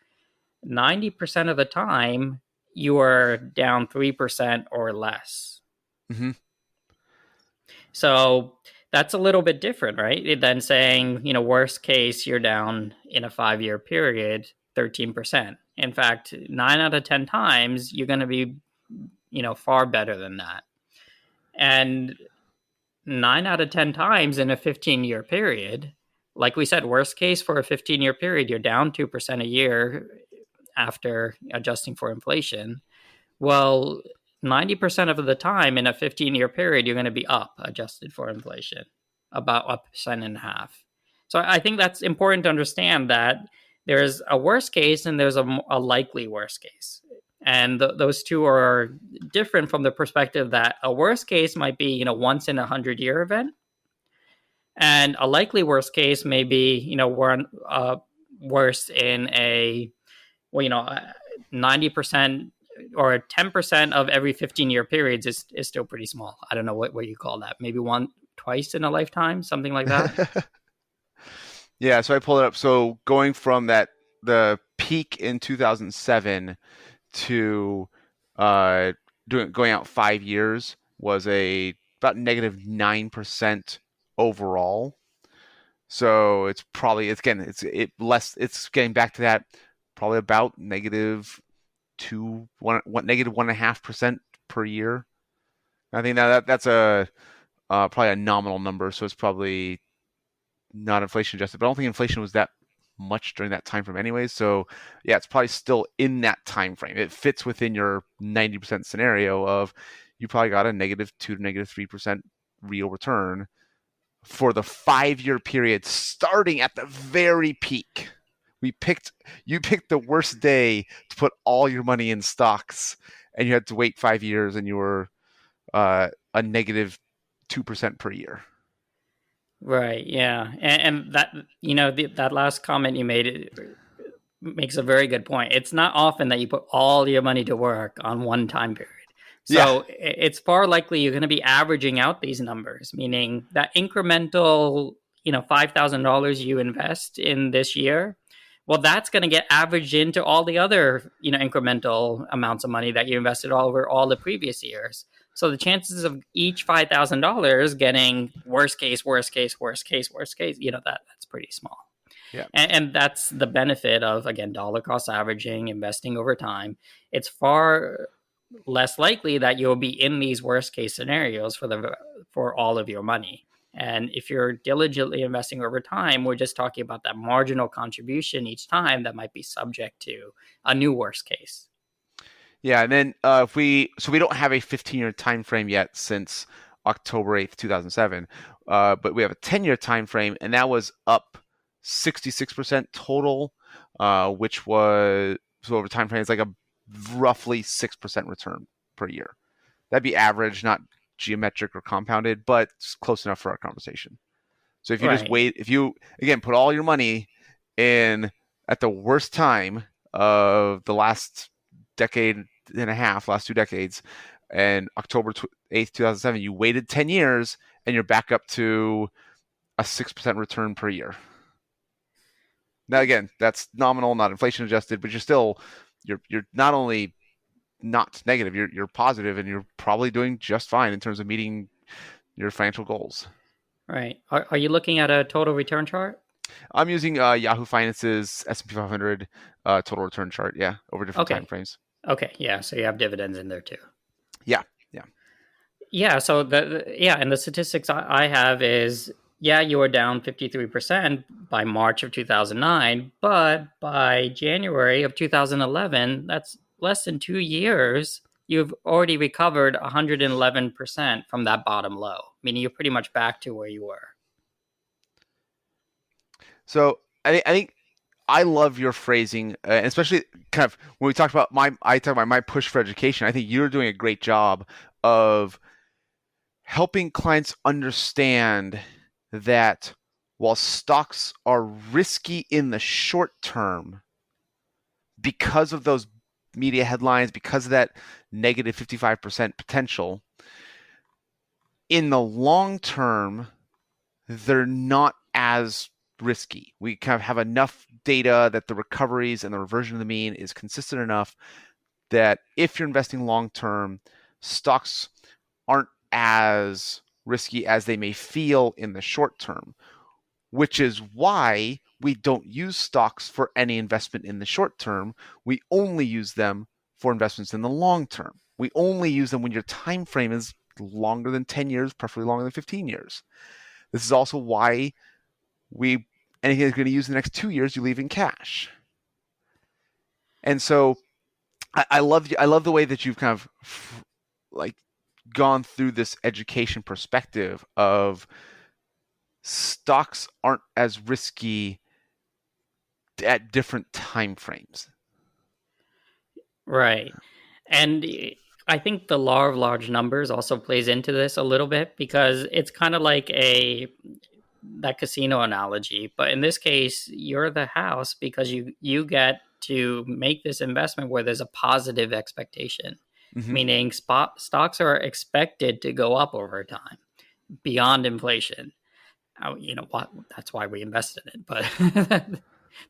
90% of the time you are down 3% or less. Mm-hmm. So that's a little bit different, right? Than saying, worst case, you're down in a 5-year period 13%. In fact, 9 out of 10 times, you're going to be, far better than that. And 9 out of 10 times in a 15-year period, like we said, worst case for a 15-year period, you're down 2% a year after adjusting for inflation. Well, 90% of the time in a 15-year period, you're going to be up adjusted for inflation, about 1.5%. So I think that's important to understand that there's a worst case and there's a likely worst case. And those two are different from the perspective that a worst case might be, once in 100-year event. And a likely worst case may be, worse in a, 90% or 10% of every 15-year periods is still pretty small. I don't know what you call that. Maybe twice in a lifetime, something like that. Yeah, so I pulled it up. So going from the peak in 2007 to going out 5 years was about negative 9% overall. So it's getting back to that, probably about negative 1.5% per year. I think that's probably a nominal number, so it's probably not inflation adjusted, but I don't think inflation was that much during that time frame anyways. So yeah, it's probably still in that time frame. It fits within your 90% scenario of you probably got a -2 to -3% real return for the 5-year period starting at the very peak. You picked the worst day to put all your money in stocks, and you had to wait 5 years, and you were a -2% per year. Right. Yeah. And that, that last comment you made, it makes a very good point. It's not often that you put all your money to work on one time period. So it's far likely you're going to be averaging out these numbers, meaning that incremental, $5,000 you invest in this year, well, that's going to get averaged into all the other, incremental amounts of money that you invested over all the previous years. So the chances of each $5,000 getting worst case, that's pretty small. Yeah. And that's the benefit of, again, dollar cost averaging, investing over time. It's far less likely that you'll be in these worst case scenarios for all of your money. And if you're diligently investing over time, we're just talking about that marginal contribution each time that might be subject to a new worst case. Yeah, and then we don't have a 15-year time frame yet since October 8th, 2007, but we have a 10-year time frame, and that was up 66% total, which was, so over time frame, it's like a roughly 6% return per year. That'd be average, not geometric or compounded, but it's close enough for our conversation. So if you just wait, if you, again, put all your money in at the worst time of the last decade and a half, last 2 decades, and October 8th, 2007, you waited 10 years and you're back up to a 6% return per year. Now, again, that's nominal, not inflation adjusted, but you're not only not negative, you're positive, and you're probably doing just fine in terms of meeting your financial goals. Right. Are you looking at a total return chart? I'm using Yahoo Finance's S&P 500 total return chart, yeah, over different time frames. Okay, yeah, so you have dividends in there too. Yeah. So and the statistics I have is, you were down 53% by March of 2009, but by January of 2011, that's less than 2 years, you've already recovered 111% from that bottom low, meaning you're pretty much back to where you were. So I think I love your phrasing, especially kind of when we talked about my push for education. I think you're doing a great job of helping clients understand that while stocks are risky in the short term because of those media headlines, because of that negative 55% potential, in the long term, they're not as risky. We kind of have enough data that the recoveries and the reversion of the mean is consistent enough that if you're investing long term, stocks aren't as risky as they may feel in the short term, which is why we don't use stocks for any investment in the short term. We only use them for investments in the long term. We only use them when your time frame is longer than 10 years, preferably longer than 15 years. This is also why anything that's going to use in the next 2 years, you leave in cash. And so I love the way that you've kind of like gone through this education perspective of stocks aren't as risky at different time frames. Right. And I think the law of large numbers also plays into this a little bit, because it's kind of like that casino analogy. But in this case, you're the house because you get to make this investment where there's a positive expectation, meaning stocks are expected to go up over time beyond inflation. That's why we invest in it.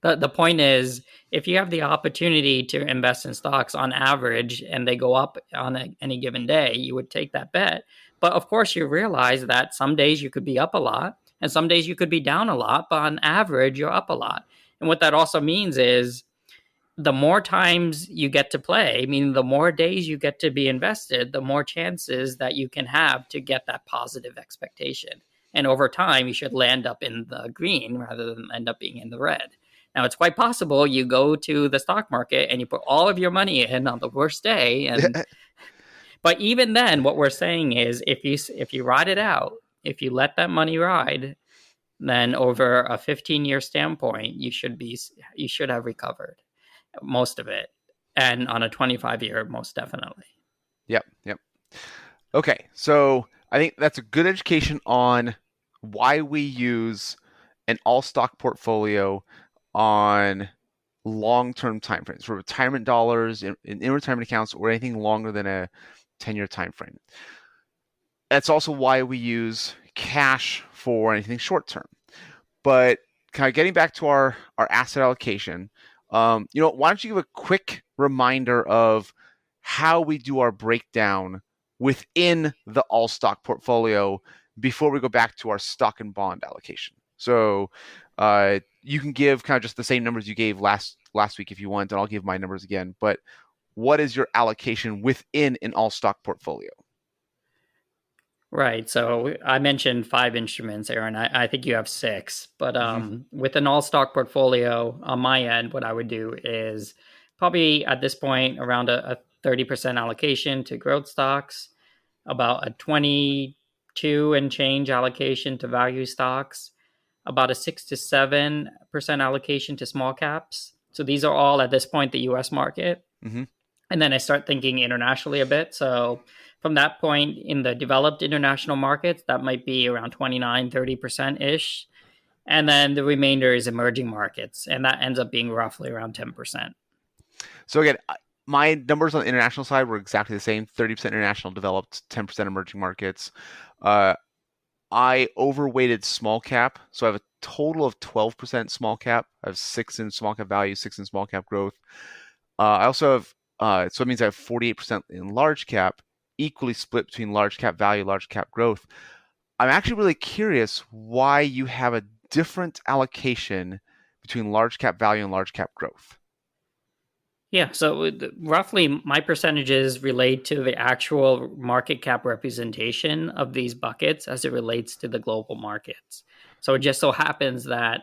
But the point is, if you have the opportunity to invest in stocks on average and they go up on any given day, you would take that bet. But of course, you realize that some days you could be up a lot and some days you could be down a lot, but on average, you're up a lot. And what that also means is the more times you get to play, meaning the more days you get to be invested, the more chances that you can have to get that positive expectation. And over time, you should land up in the green rather than end up being in the red. Now, it's quite possible you go to the stock market and you put all of your money in on the worst day. But even then, what we're saying is if you ride it out, if you let that money ride, then over a 15-year standpoint, you should have recovered most of it. And on a 25-year, most definitely. Yep. Okay, so I think that's a good education on why we use an all-stock portfolio on long-term time frames for retirement dollars in retirement accounts or anything longer than a 10-year time frame. That's also why we use cash for anything short-term. But kind of getting back to our asset allocation, why don't you give a quick reminder of how we do our breakdown within the all-stock portfolio before we go back to our stock and bond allocation. So you can give kind of just the same numbers you gave last week if you want, and I'll give my numbers again. But what is your allocation within an all-stock portfolio? Right. So I mentioned 5 instruments, Aaron. I think you have 6. But with an all-stock portfolio, on my end, what I would do is probably at this point around a 30% allocation to growth stocks, about a 22 and change allocation to value stocks, about a 6 to 7% allocation to small caps. So these are all at this point the U.S. market. And then I start thinking internationally a bit. So from that point in the developed international markets, that might be around 29, 30%-ish. And then the remainder is emerging markets. And that ends up being roughly around 10%. So again, my numbers on the international side were exactly the same, 30% international developed, 10% emerging markets. I overweighted small cap. So I have a total of 12% small cap. I have 6 in small cap value, 6 in small cap growth. I also have, so it means I have 48% in large cap, equally split between large cap value, large cap growth. I'm actually really curious why you have a different allocation between large cap value and large cap growth. Yeah, so roughly my percentages relate to the actual market cap representation of these buckets as it relates to the global markets. So it just so happens that,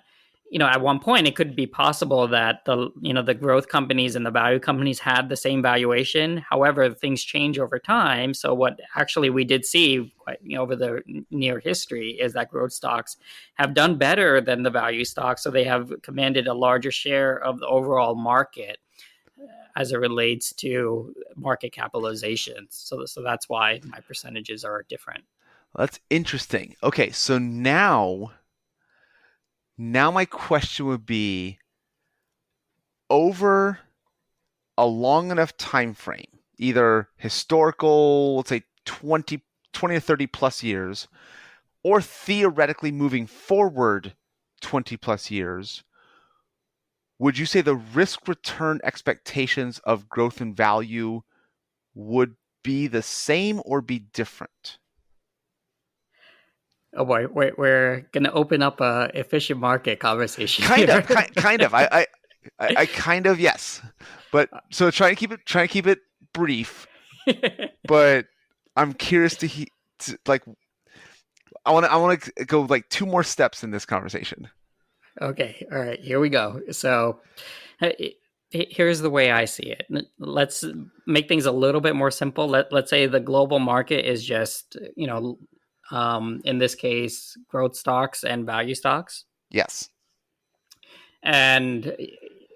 at one point it could be possible that the growth companies and the value companies had the same valuation. However, things change over time. So what actually we did see over the near history is that growth stocks have done better than the value stocks. So they have commanded a larger share of the overall market as it relates to market capitalization. So that's why my percentages are different. Well, that's interesting. Okay, so now my question would be, over a long enough time frame, either historical, let's say 20 to 30 plus years, or theoretically moving forward 20 plus years, would you say the risk return expectations of growth and value would be the same or be different? Oh boy, we're going to open up a efficient market conversation. Kind of. I kind of, yes. But so try to keep it brief. But I'm curious like I want to go like 2 more steps in this conversation. Okay, all right, here we go. So here's the way I see it. Let's make things a little bit more simple. Let's say the global market is just, in this case, growth stocks and value stocks. Yes. And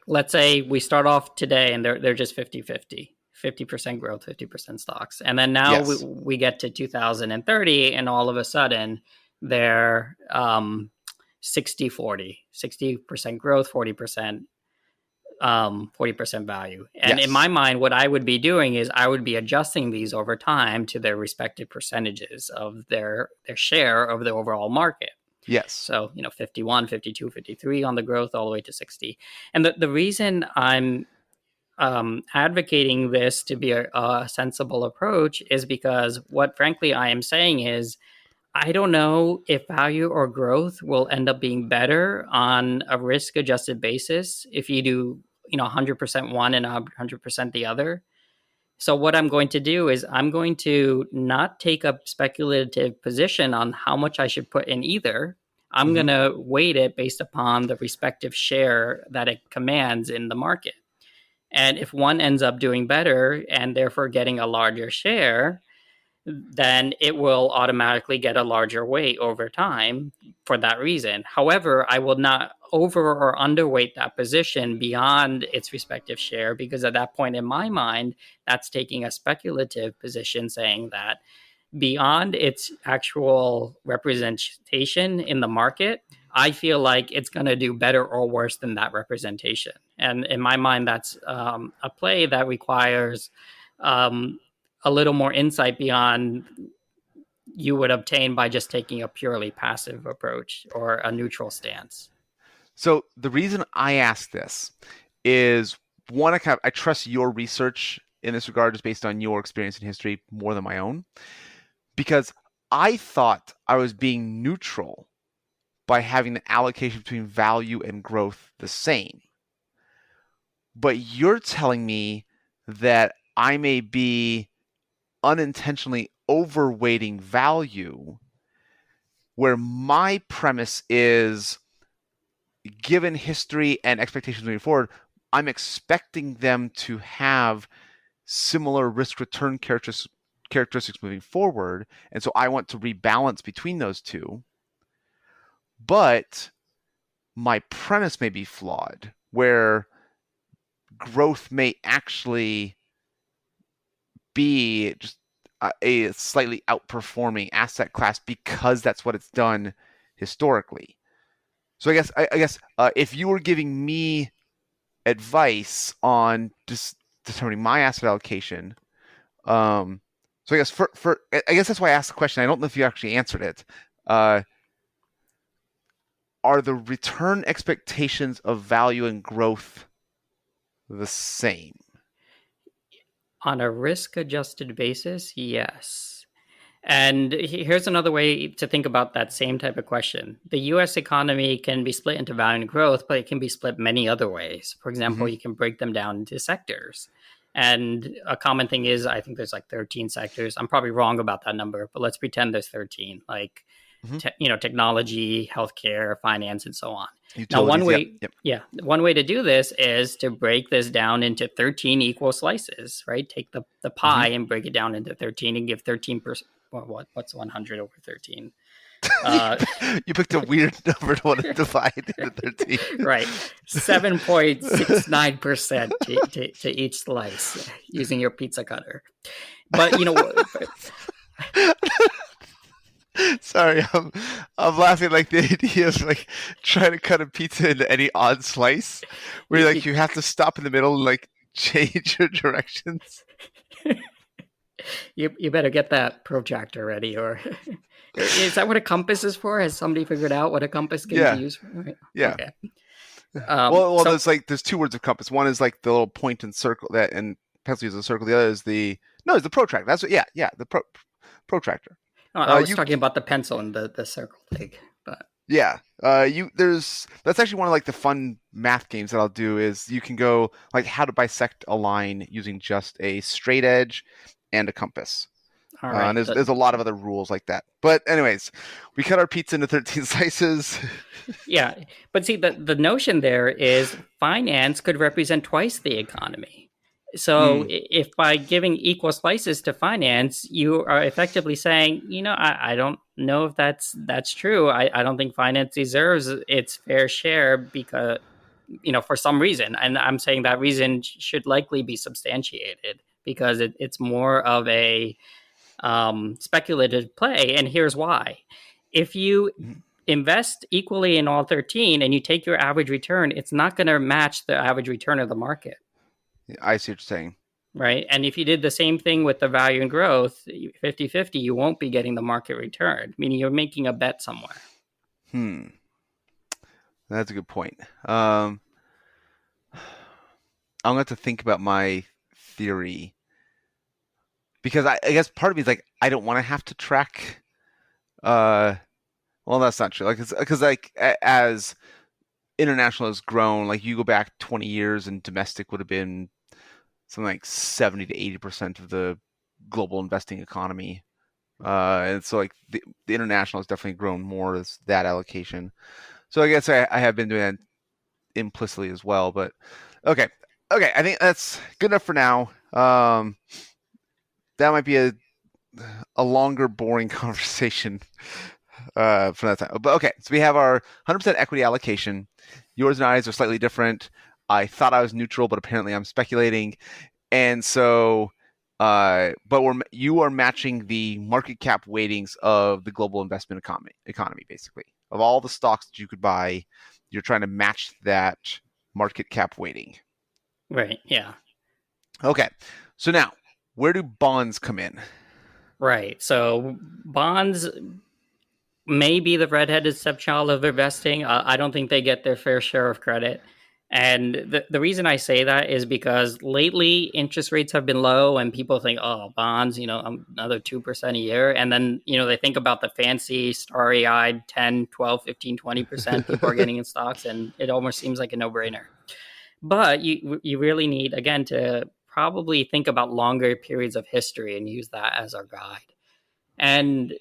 let's say we start off today and they're just 50-50. 50% growth, 50% stocks. And then now Yes. we get to 2030 and all of a sudden they're 60-40, 60% growth, 40% value. And Yes. in my mind, what I would be doing is I would be adjusting these over time to their respective percentages of their share of the overall market. Yes. So, 51, 52, 53 on the growth all the way to 60. And the reason I'm advocating this to be a sensible approach is because what frankly I am saying is I don't know if value or growth will end up being better on a risk adjusted basis if you do 100% one and 100% the other. So what I'm going to do is I'm going to not take a speculative position on how much I should put in either. I'm going to weight it based upon the respective share that it commands in the market. And if one ends up doing better and therefore getting a larger share, then it will automatically get a larger weight over time for that reason. However, I will not over or underweight that position beyond its respective share, because at that point in my mind, that's taking a speculative position saying that beyond its actual representation in the market, I feel like it's going to do better or worse than that representation. And in my mind, that's a play that requires a little more insight beyond you would obtain by just taking a purely passive approach or a neutral stance. So the reason I ask this is, one, I trust your research in this regard is based on your experience in history more than my own, because I thought I was being neutral by having the allocation between value and growth the same. But you're telling me that I may be unintentionally overweighting value, where my premise is, given history and expectations moving forward, I'm expecting them to have similar risk return characteristics moving forward. And so I want to rebalance between those two. But my premise may be flawed, where growth may actually be just a slightly outperforming asset class because that's what it's done historically. So I guess if you were giving me advice on determining my asset allocation, so I guess I guess that's why I asked the question. I don't know if you actually answered it. Are the return expectations of value and growth the same? On a risk-adjusted basis, yes. And here's another way to think about that same type of question. The U.S. economy can be split into value and growth, but it can be split many other ways. For example, you can break them down into sectors. And a common thing is, I think there's like 13 sectors. I'm probably wrong about that number, but let's pretend there's 13, like, technology, healthcare, finance, and so on. Utilities, now, one way, yep. One way to do this is to break this down into 13 equal slices, right? Take the pie and break it down into 13 and give 13%. What's 100 over 13? You picked a weird number to want to divide into 13. Right. 7.69% to each slice using your pizza cutter. But, Sorry, I'm laughing like the idea of like trying to cut a pizza into any odd slice, where like you have to stop in the middle and like change your directions. You better get that protractor ready, or is that what a compass is for? Has somebody figured out what a compass can be used for? Right. Yeah. Okay. There's two words of compass. One is like the little point and circle that, and pencil uses a circle. The other is the protractor. That's what. Yeah. The protractor. Oh, I was talking about the pencil and the circle thing, but yeah. That's actually one of like the fun math games that I'll do. Is you can go like how to bisect a line using just a straight edge and a compass. All And right. there's a lot of other rules like that. But anyways, we cut our pizza into 13 slices. Yeah. But see, the notion there is finance could represent twice the economy. So if by giving equal slices to finance, you are effectively saying, I don't know if that's true. I don't think finance deserves its fair share because, for some reason. And I'm saying that reason should likely be substantiated because it's more of a speculative play. And here's why. If you invest equally in all 13 and you take your average return, it's not going to match the average return of the market. I see what you're saying. Right. And if you did the same thing with the value and growth, 50-50, you won't be getting the market return, meaning you're making a bet somewhere. That's a good point. I'm going to have to think about my theory. Because I guess part of me is like, I don't want to have to track. Well, that's not true. Like, because as international has grown, like you go back 20 years and domestic would have been something like 70 to 80% of the global investing economy. And so like the international has definitely grown more as that allocation. So I guess I have been doing that implicitly as well. But okay, I think that's good enough for now. That might be a longer, boring conversation from that time. But okay, so we have our 100% equity allocation. Yours and I's are slightly different. I thought I was neutral, but apparently I'm speculating. And so, but you are matching the market cap weightings of the global investment economy, basically. Of all the stocks that you could buy, you're trying to match that market cap weighting. Right, yeah. Okay, so now, where do bonds come in? Right. So bonds may be the redheaded stepchild of investing. I don't think they get their fair share of credit. And the reason I say that is because lately interest rates have been low and people think, oh, bonds, another 2% a year. And then, they think about the fancy, starry-eyed 10, 12, 15, 20% people are getting in stocks. And it almost seems like a no-brainer. But you really need, again, to probably think about longer periods of history and use that as our guide. And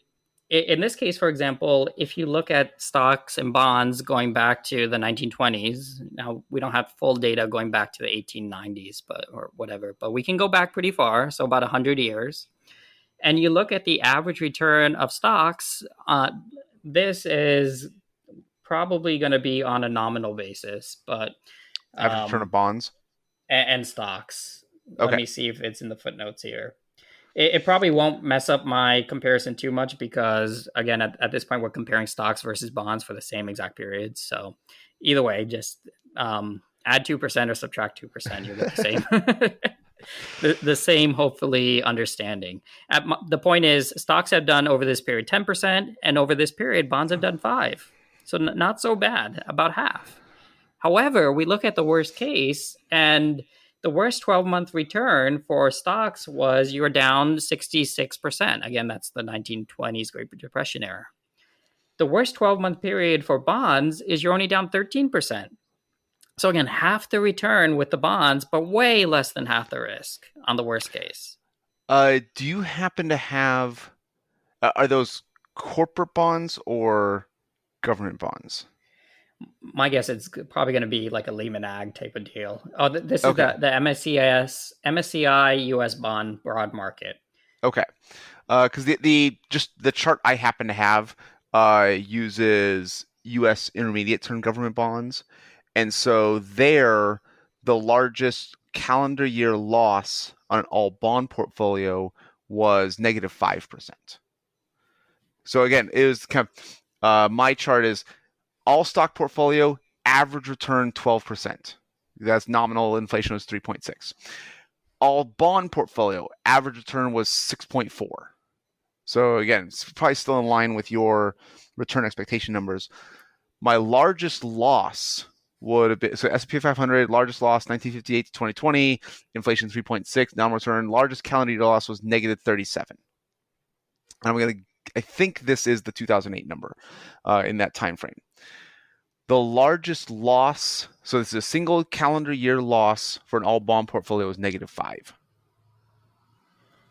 in this case, for example, if you look at stocks and bonds going back to the 1920s, now we don't have full data going back to the 1890s, or whatever, but we can go back pretty far, so about 100 years. And you look at the average return of stocks, this is probably going to be on a nominal basis, but average return of bonds and stocks. Okay. Let me see if it's in the footnotes here. It probably won't mess up my comparison too much because, again, at this point, we're comparing stocks versus bonds for the same exact periods. So either way, just add 2% or subtract 2%. You'll get the same, the same, hopefully, understanding. The point is, stocks have done over this period 10%, and over this period, bonds have done 5%. So not so bad, about half. However, we look at the worst case, and the worst 12-month return for stocks was you were down 66%. Again, that's the 1920s Great Depression era. The worst 12-month period for bonds is you're only down 13%. So again, half the return with the bonds, but way less than half the risk on the worst case. Do you happen to have, are those corporate bonds or government bonds? My guess it's probably going to be like a Lehman Ag type of deal. Oh, this is the MSCI US bond broad market. Okay, because the chart I happen to have uses U.S. intermediate term government bonds, and so there the largest calendar year loss on an all bond portfolio was negative 5%. So again, it was kind of my chart is all stock portfolio average return 12%. That's nominal inflation was 3.6. All bond portfolio average return was 6.4. So again, it's probably still in line with your return expectation numbers. My largest loss would have been, so S&P 500 largest loss 1958 to 2020, inflation 3.6, nominal return largest calendar year loss was negative 37. And I think this is the 2008 number in that time frame. The largest loss, so this is a single calendar year loss for an all bond portfolio, is negative 5.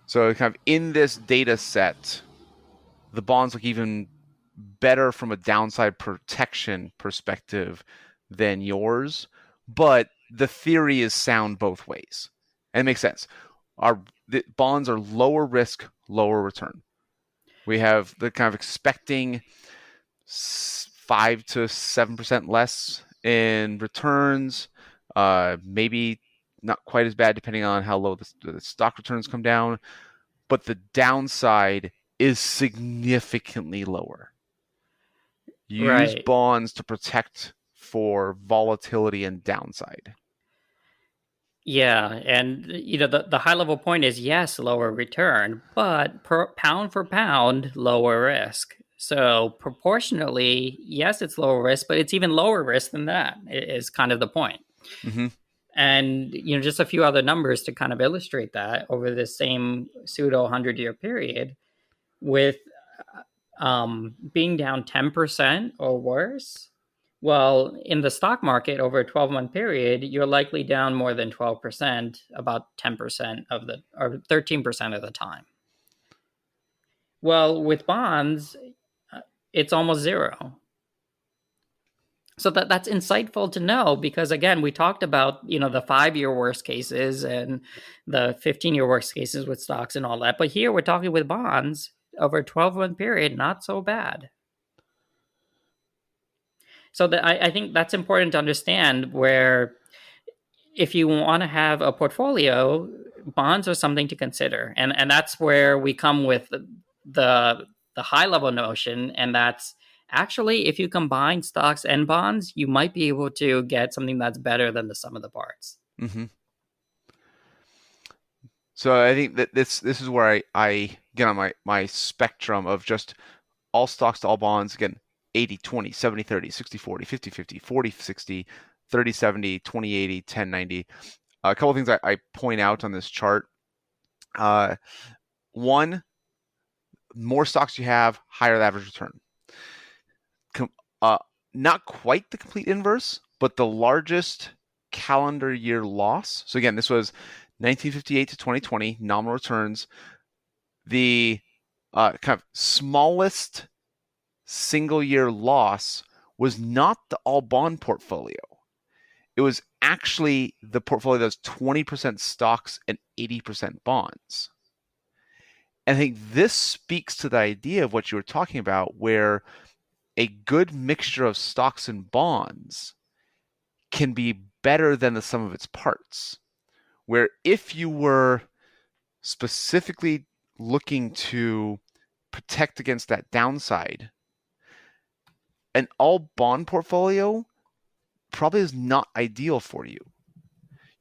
So kind of in this data set, the bonds look even better from a downside protection perspective than yours, but the theory is sound both ways. And it makes sense. The bonds are lower risk, lower return. We have the kind of expecting 5 to 7% less in returns, maybe not quite as bad depending on how low the stock returns come down, but the downside is significantly lower. Use Right. bonds to protect for volatility and downside. Yeah, and the high level point is yes, lower return, but pound for pound, lower risk. So proportionally, yes, it's lower risk, but it's even lower risk than that. Is kind of the point. Mm-hmm. And just a few other numbers to kind of illustrate that over this same pseudo 100-year period, with being down 10% or worse. Well, in the stock market over a 12-month period, you're likely down more than 12%, about 10% of the, or 13% of the time. Well, with bonds, it's almost zero. So that's insightful to know because, again, we talked about, the 5-year worst cases and the 15-year worst cases with stocks and all that. But here we're talking with bonds over a 12-month period, not so bad. So I think that's important to understand, where if you want to have a portfolio, bonds are something to consider. And that's where we come with the high level notion. And that's actually, if you combine stocks and bonds, you might be able to get something that's better than the sum of the parts. Mm-hmm. So I think that this is where I get on my spectrum of just all stocks to all bonds. Again, 80-20, 70-30, 60-40, 50-50, 40-60, 30-70, 20-80, 10-90. A couple of things I point out on this chart. One, more stocks you have, higher the average return. Not quite the complete inverse, but the largest calendar year loss. So again, this was 1958 to 2020, nominal returns. The kind of smallest single year loss was not the all bond portfolio. It was actually the portfolio that was 20% stocks and 80% bonds. And I think this speaks to the idea of what you were talking about, where a good mixture of stocks and bonds can be better than the sum of its parts. Where if you were specifically looking to protect against that downside, an all bond portfolio probably is not ideal for you.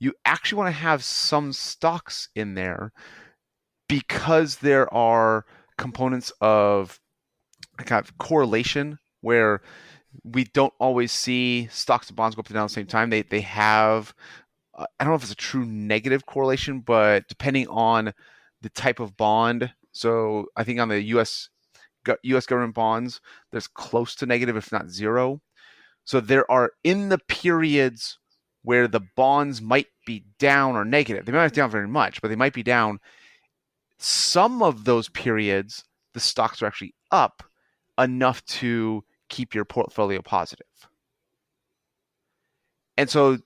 You actually want to have some stocks in there because there are components of kind of correlation where we don't always see stocks and bonds go up and down at the same time. They have, I don't know if it's a true negative correlation, but depending on the type of bond. So I think on the U.S. government bonds, there's close to negative, if not zero. So there are, in the periods where the bonds might be down or negative, they might not be down very much, but they might be down. Some of those periods, the stocks are actually up enough to keep your portfolio positive. And so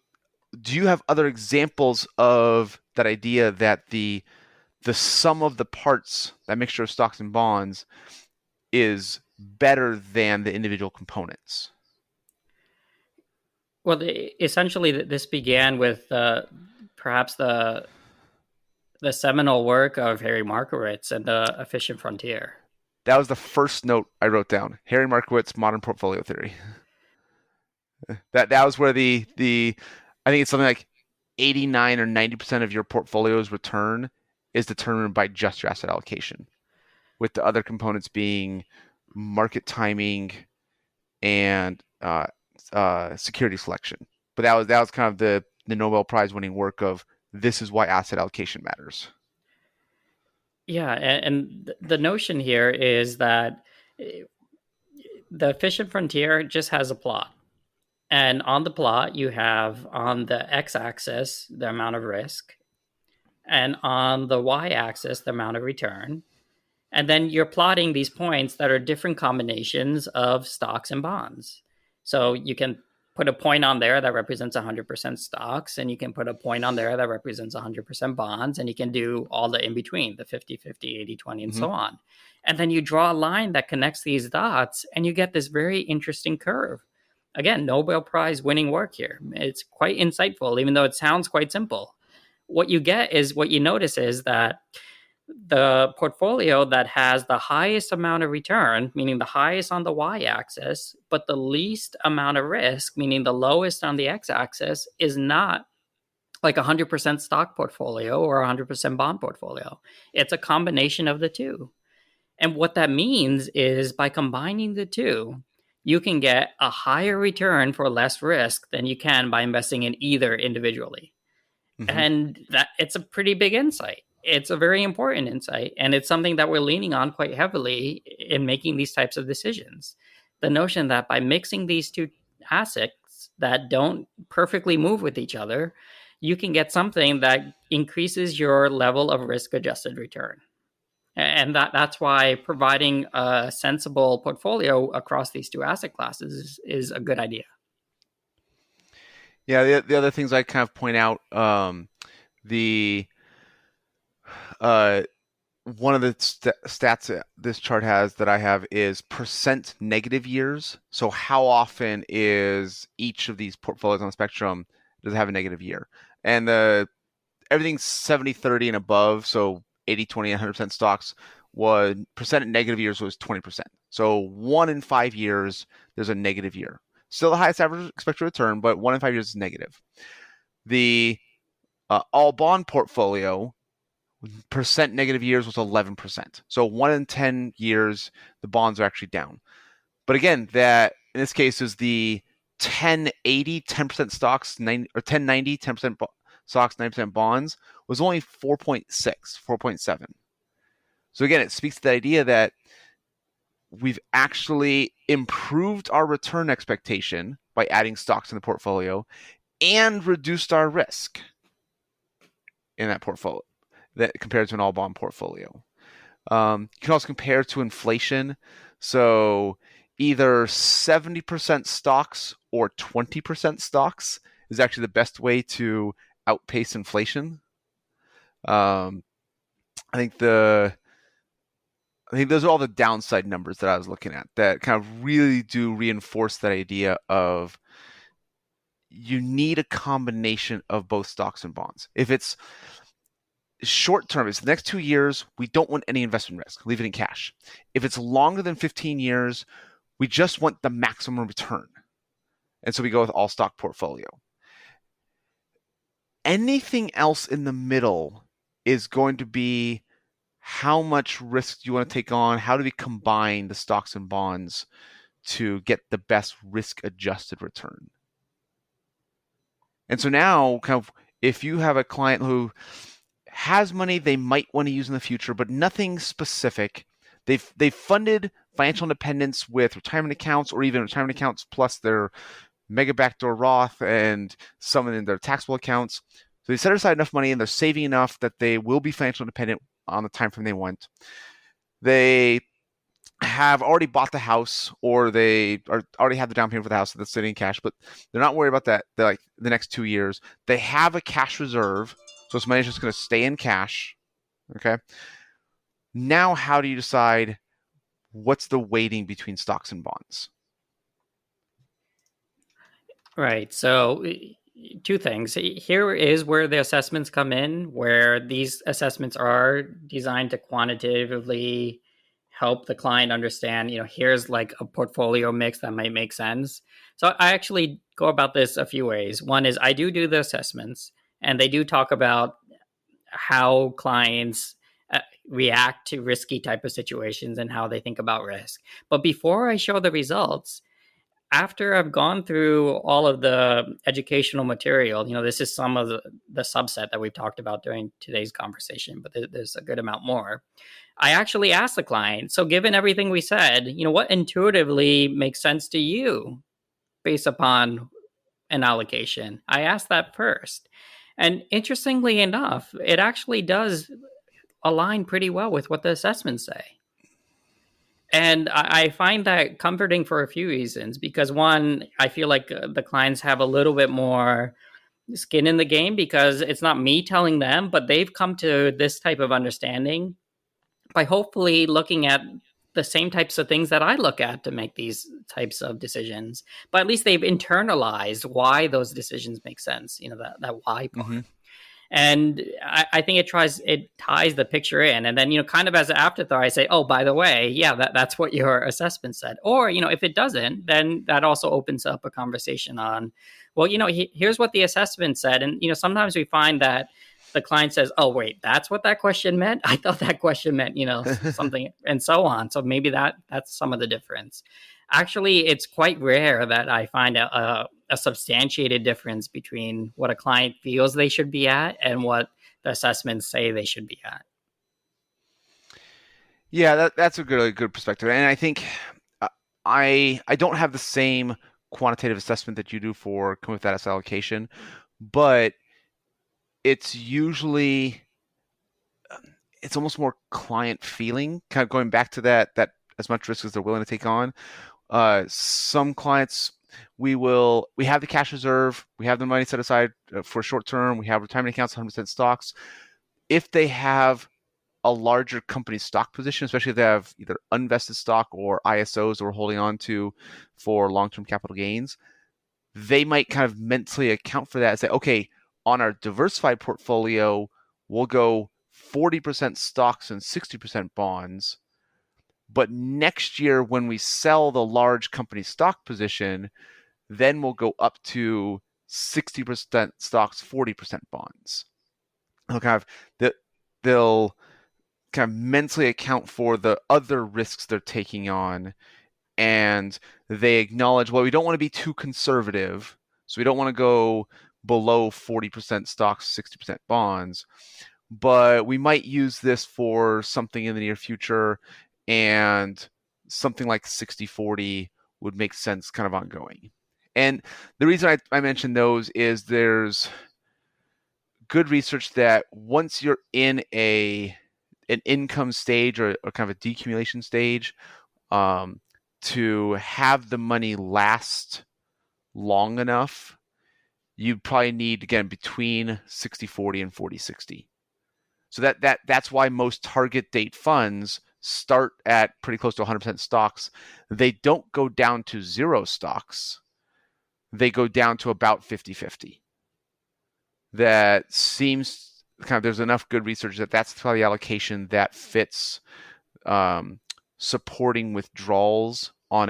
do you have other examples of that idea that the sum of the parts, that mixture of stocks and bonds, is better than the individual components? Well, essentially, this began with perhaps the seminal work of Harry Markowitz and the Efficient Frontier. That was the first note I wrote down. Harry Markowitz, Modern Portfolio Theory. That was where the I think it's something like 89 or 90% of your portfolio's return is determined by just your asset allocation, with the other components being market timing and security selection. But that was kind of the Nobel Prize winning work of, this is why asset allocation matters. Yeah, and the notion here is that the Efficient Frontier just has a plot. And on the plot, you have on the x-axis the amount of risk, and on the y-axis, the amount of return. And then you're plotting these points that are different combinations of stocks and bonds. So you can put a point on there that represents 100% stocks, and you can put a point on there that represents 100% bonds, and you can do all the in between, the 50-50, 80-20, and so on. And then you draw a line that connects these dots, and you get this very interesting curve. Again, Nobel Prize winning work here. It's quite insightful, even though it sounds quite simple. What you notice is that the portfolio that has the highest amount of return, meaning the highest on the y-axis, but the least amount of risk, meaning the lowest on the x-axis, is not like a 100% stock portfolio or a 100% bond portfolio. It's a combination of the two. And what that means is by combining the two, you can get a higher return for less risk than you can by investing in either individually. And that it's a pretty big insight. It's a very important insight, and it's something that we're leaning on quite heavily in making these types of decisions. The notion that by mixing these two assets that don't perfectly move with each other, you can get something that increases your level of risk-adjusted return. And that's why providing a sensible portfolio across these two asset classes is a good idea. Yeah, the other things I kind of point out, one of the stats this chart has that I have is percent negative years. So how often is each of these portfolios on the spectrum does it have a negative year? And everything's 70-30 and above, so 80-20 and 100% stocks, was percent negative years was 20%. So 1 in 5 years there's a negative year. Still the highest average expected return, but 1 in 5 years is negative. The all bond portfolio, percent negative years was 11%. So 1 in 10 years, the bonds are actually down. But again, that in this case is the 10-80, 10% stocks, 10-90, 10% stocks, 9% bonds, was only 4.6, 4.7. So again, it speaks to the idea that we've actually improved our return expectation by adding stocks in the portfolio and reduced our risk in that portfolio that compared to an all bond portfolio. You can also compare to inflation. So either 70% stocks or 20% stocks is actually the best way to outpace inflation. I think those are all the downside numbers that I was looking at that kind of really do reinforce that idea of you need a combination of both stocks and bonds. If it's short term, it's the next 2 years, we don't want any investment risk. Leave it in cash. If it's longer than 15 years, we just want the maximum return. And so we go with all stock portfolio. Anything else in the middle is going to be how much risk do you want to take on? How do we combine the stocks and bonds to get the best risk-adjusted return? And so now, kind of, if you have a client who has money they might want to use in the future, but nothing specific, they've funded financial independence with retirement accounts or even retirement accounts plus their mega backdoor Roth and some in their taxable accounts. So they set aside enough money and they're saving enough that they will be financial independent on the time frame they want. They have already bought the house or they already have the down payment for the house that's sitting in cash, but they're not worried about that. They're like the next 2 years. They have a cash reserve, so this money is just going to stay in cash. Okay. Now, how do you decide what's the weighting between stocks and bonds? Right. So 2 things. Here is where the assessments come in, where these assessments are designed to quantitatively help the client understand, here's like a portfolio mix that might make sense. So I actually go about this a few ways. One is I do the assessments, and they do talk about how clients react to risky type of situations and how they think about risk. But before I show the results, after I've gone through all of the educational material, this is some of the subset that we've talked about during today's conversation, but there's a good amount more. I actually asked the client, so given everything we said, what intuitively makes sense to you based upon an allocation? I asked that first. And interestingly enough, it actually does align pretty well with what the assessments say. And I find that comforting for a few reasons, because one, I feel like the clients have a little bit more skin in the game, because it's not me telling them, but they've come to this type of understanding by hopefully looking at the same types of things that I look at to make these types of decisions. But at least they've internalized why those decisions make sense, that why part. Mm-hmm. And I think it ties the picture in. And then, kind of as an afterthought, I say, oh, by the way, yeah, that's what your assessment said. Or, if it doesn't, then that also opens up a conversation on, well, here's what the assessment said. And, sometimes we find that the client says, oh, wait, that's what that question meant? I thought that question meant, something, and so on. So maybe that's some of the difference. Actually, it's quite rare that I find a substantiated difference between what a client feels they should be at and what the assessments say they should be at. Yeah, that's a good perspective. And I think I don't have the same quantitative assessment that you do for coming with that asset allocation, but it's usually it's almost more client feeling, kind of going back to that as much risk as they're willing to take on. Some clients, we have the cash reserve, we have the money set aside for short term, we have retirement accounts, 100% stocks. If they have a larger company stock position, especially if they have either unvested stock or ISOs that we're holding on to for long-term capital gains, they might kind of mentally account for that and say, okay, on our diversified portfolio, we'll go 40% stocks and 60% bonds. But next year, when we sell the large company stock position, then we'll go up to 60% stocks, 40% bonds. They'll kind of mentally account for the other risks they're taking on, and they acknowledge, well, we don't want to be too conservative, so we don't want to go below 40% stocks, 60% bonds, but we might use this for something in the near future, and something like 60-40 would make sense kind of ongoing. And the reason I mentioned those is there's good research that once you're in an income stage or kind of a decumulation stage, to have the money last long enough, you probably need, again, between 60-40 and 40-60. So that's why most target date funds start at pretty close to 100% stocks. They don't go down to zero stocks. They go down to about 50-50. That seems there's enough good research that's probably the allocation that fits supporting withdrawals on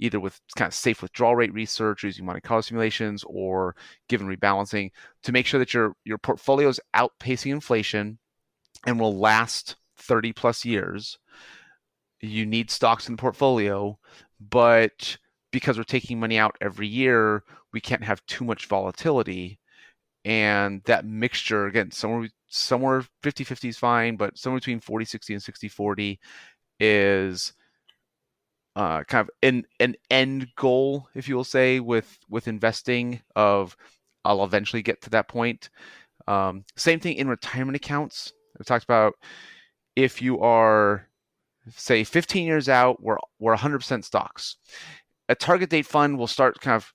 either with kind of safe withdrawal rate research, using Monte Carlo simulations, or given rebalancing, to make sure that your portfolio is outpacing inflation and will last 30 plus years. You need stocks in the portfolio, but because we're taking money out every year, we can't have too much volatility. And that mixture, again, somewhere 50-50 is fine, but somewhere between 40-60 and 60-40 is kind of an end goal, if you will say, with investing. Of I'll eventually get to that point. Same thing in retirement accounts. We talked about, if you are, say, 15 years out, we're 100% stocks. A target date fund will start kind of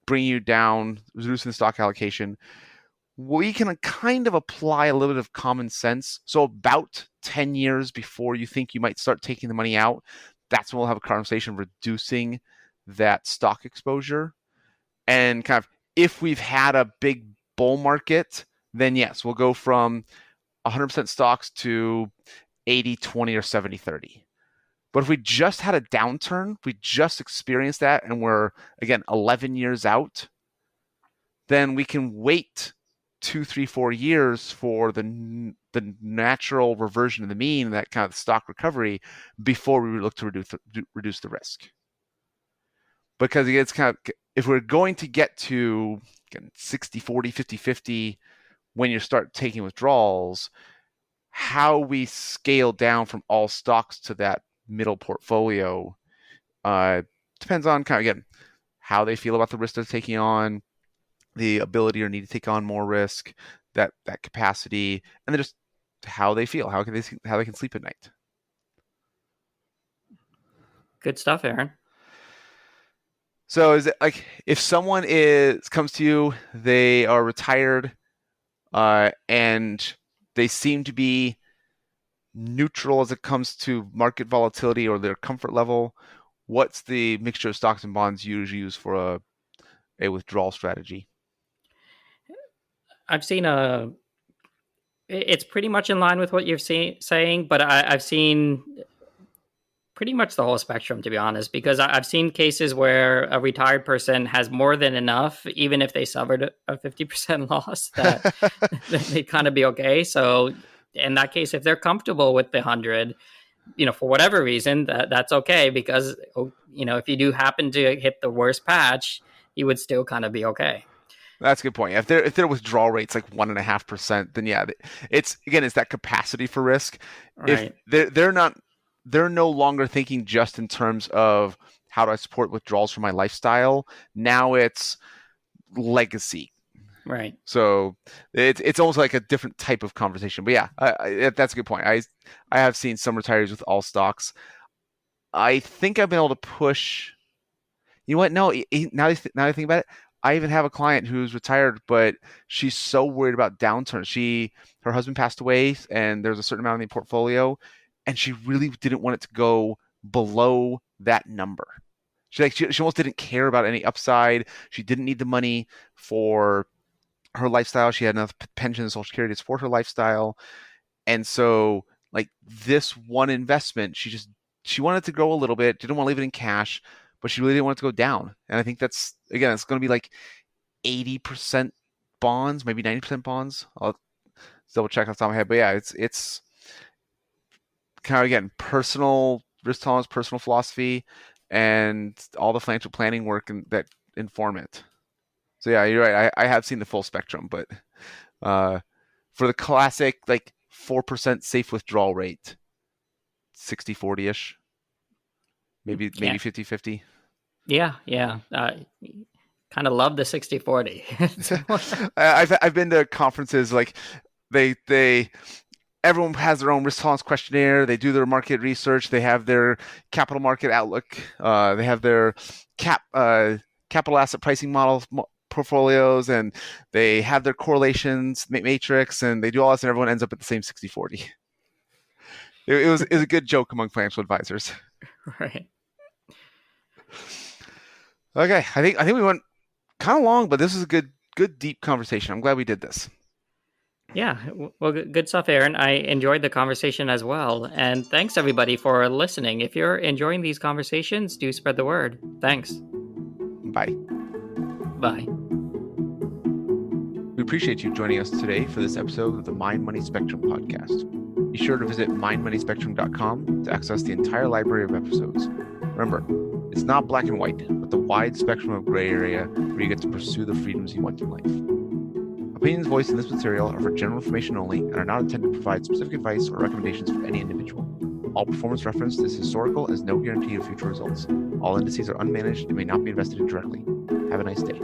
bringing you down, reducing the stock allocation. We can kind of apply a little bit of common sense. So about 10 years before you think you might start taking the money out, that's when we'll have a conversation reducing that stock exposure. And kind of, if we've had a big bull market, then yes, we'll go from 100% stocks to 80-20 or 70-30. But if we just had a downturn, we just experienced that, and we're, again, 11 years out, then we can wait 2, 3, 4 years for the natural reversion of the mean, that kind of stock recovery, before we look to reduce the risk. Because it's kind of, if we're going to get to 60-40, 50-50 when you start taking withdrawals, how we scale down from all stocks to that middle portfolio depends on kind of, again, how they feel about the risk they're taking on, the ability or need to take on more risk, that capacity, and then just how they feel, how they can sleep at night. Good stuff, Aaron. So is it like if someone comes to you, they are retired, and they seem to be neutral as it comes to market volatility or their comfort level, what's the mixture of stocks and bonds you usually use for a withdrawal strategy? I've seen it's pretty much in line with what you're saying, but I've seen pretty much the whole spectrum, to be honest, because I've seen cases where a retired person has more than enough, even if they suffered a 50% loss, that they'd kind of be okay. So in that case, if they're comfortable with the 100, for whatever reason, that's okay, because, if you do happen to hit the worst patch, you would still kind of be okay. That's a good point. If their withdrawal rate's like 1.5%, then yeah, it's that capacity for risk. Right. If they're no longer thinking just in terms of how do I support withdrawals for my lifestyle. Now it's legacy. Right. So it's almost like a different type of conversation. But yeah, that's a good point. I have seen some retirees with all stocks. I think I've been able to push. You know what? No, now I think about it, I even have a client who's retired, but she's so worried about downturns. Her husband passed away, and there's a certain amount in the portfolio, and she really didn't want it to go below that number. She almost didn't care about any upside. She didn't need the money for her lifestyle. She had enough pension and Social Security to support her lifestyle, and so like this one investment, she wanted to grow a little bit. Didn't want to leave it in cash, but she really didn't want it to go down. And I think it's going to be like 80% bonds, maybe 90% bonds. I'll double check off the top of my head. But yeah, it's kind of, again, personal risk tolerance, personal philosophy, and all the financial planning work that inform it. So yeah, you're right. I have seen the full spectrum, but for the classic like 4% safe withdrawal rate, 60-40-ish, maybe 50-50. Yeah. Kind of love the 60-40. I've been to conferences like everyone has their own risk tolerance questionnaire. They do their market research. They have their capital market outlook. They have their capital asset pricing model portfolios, and they have their correlations matrix, and they do all this, and everyone ends up at the same 60-40. It was a good joke among financial advisors. Right. Okay, I think we went kind of long, but this is a good deep conversation. I'm glad we did this. Yeah, well, good stuff, Aaron. I enjoyed the conversation as well. And thanks, everybody, for listening. If you're enjoying these conversations, do spread the word. Thanks. Bye. Bye. We appreciate you joining us today for this episode of the Mind Money Spectrum podcast. Be sure to visit mindmoneyspectrum.com to access the entire library of episodes. Remember, it's not black and white, but the wide spectrum of gray area where you get to pursue the freedoms you want in life. Opinions voiced in this material are for general information only and are not intended to provide specific advice or recommendations for any individual. All performance referenced is historical and is no guarantee of future results. All indices are unmanaged and may not be invested in directly. Have a nice day.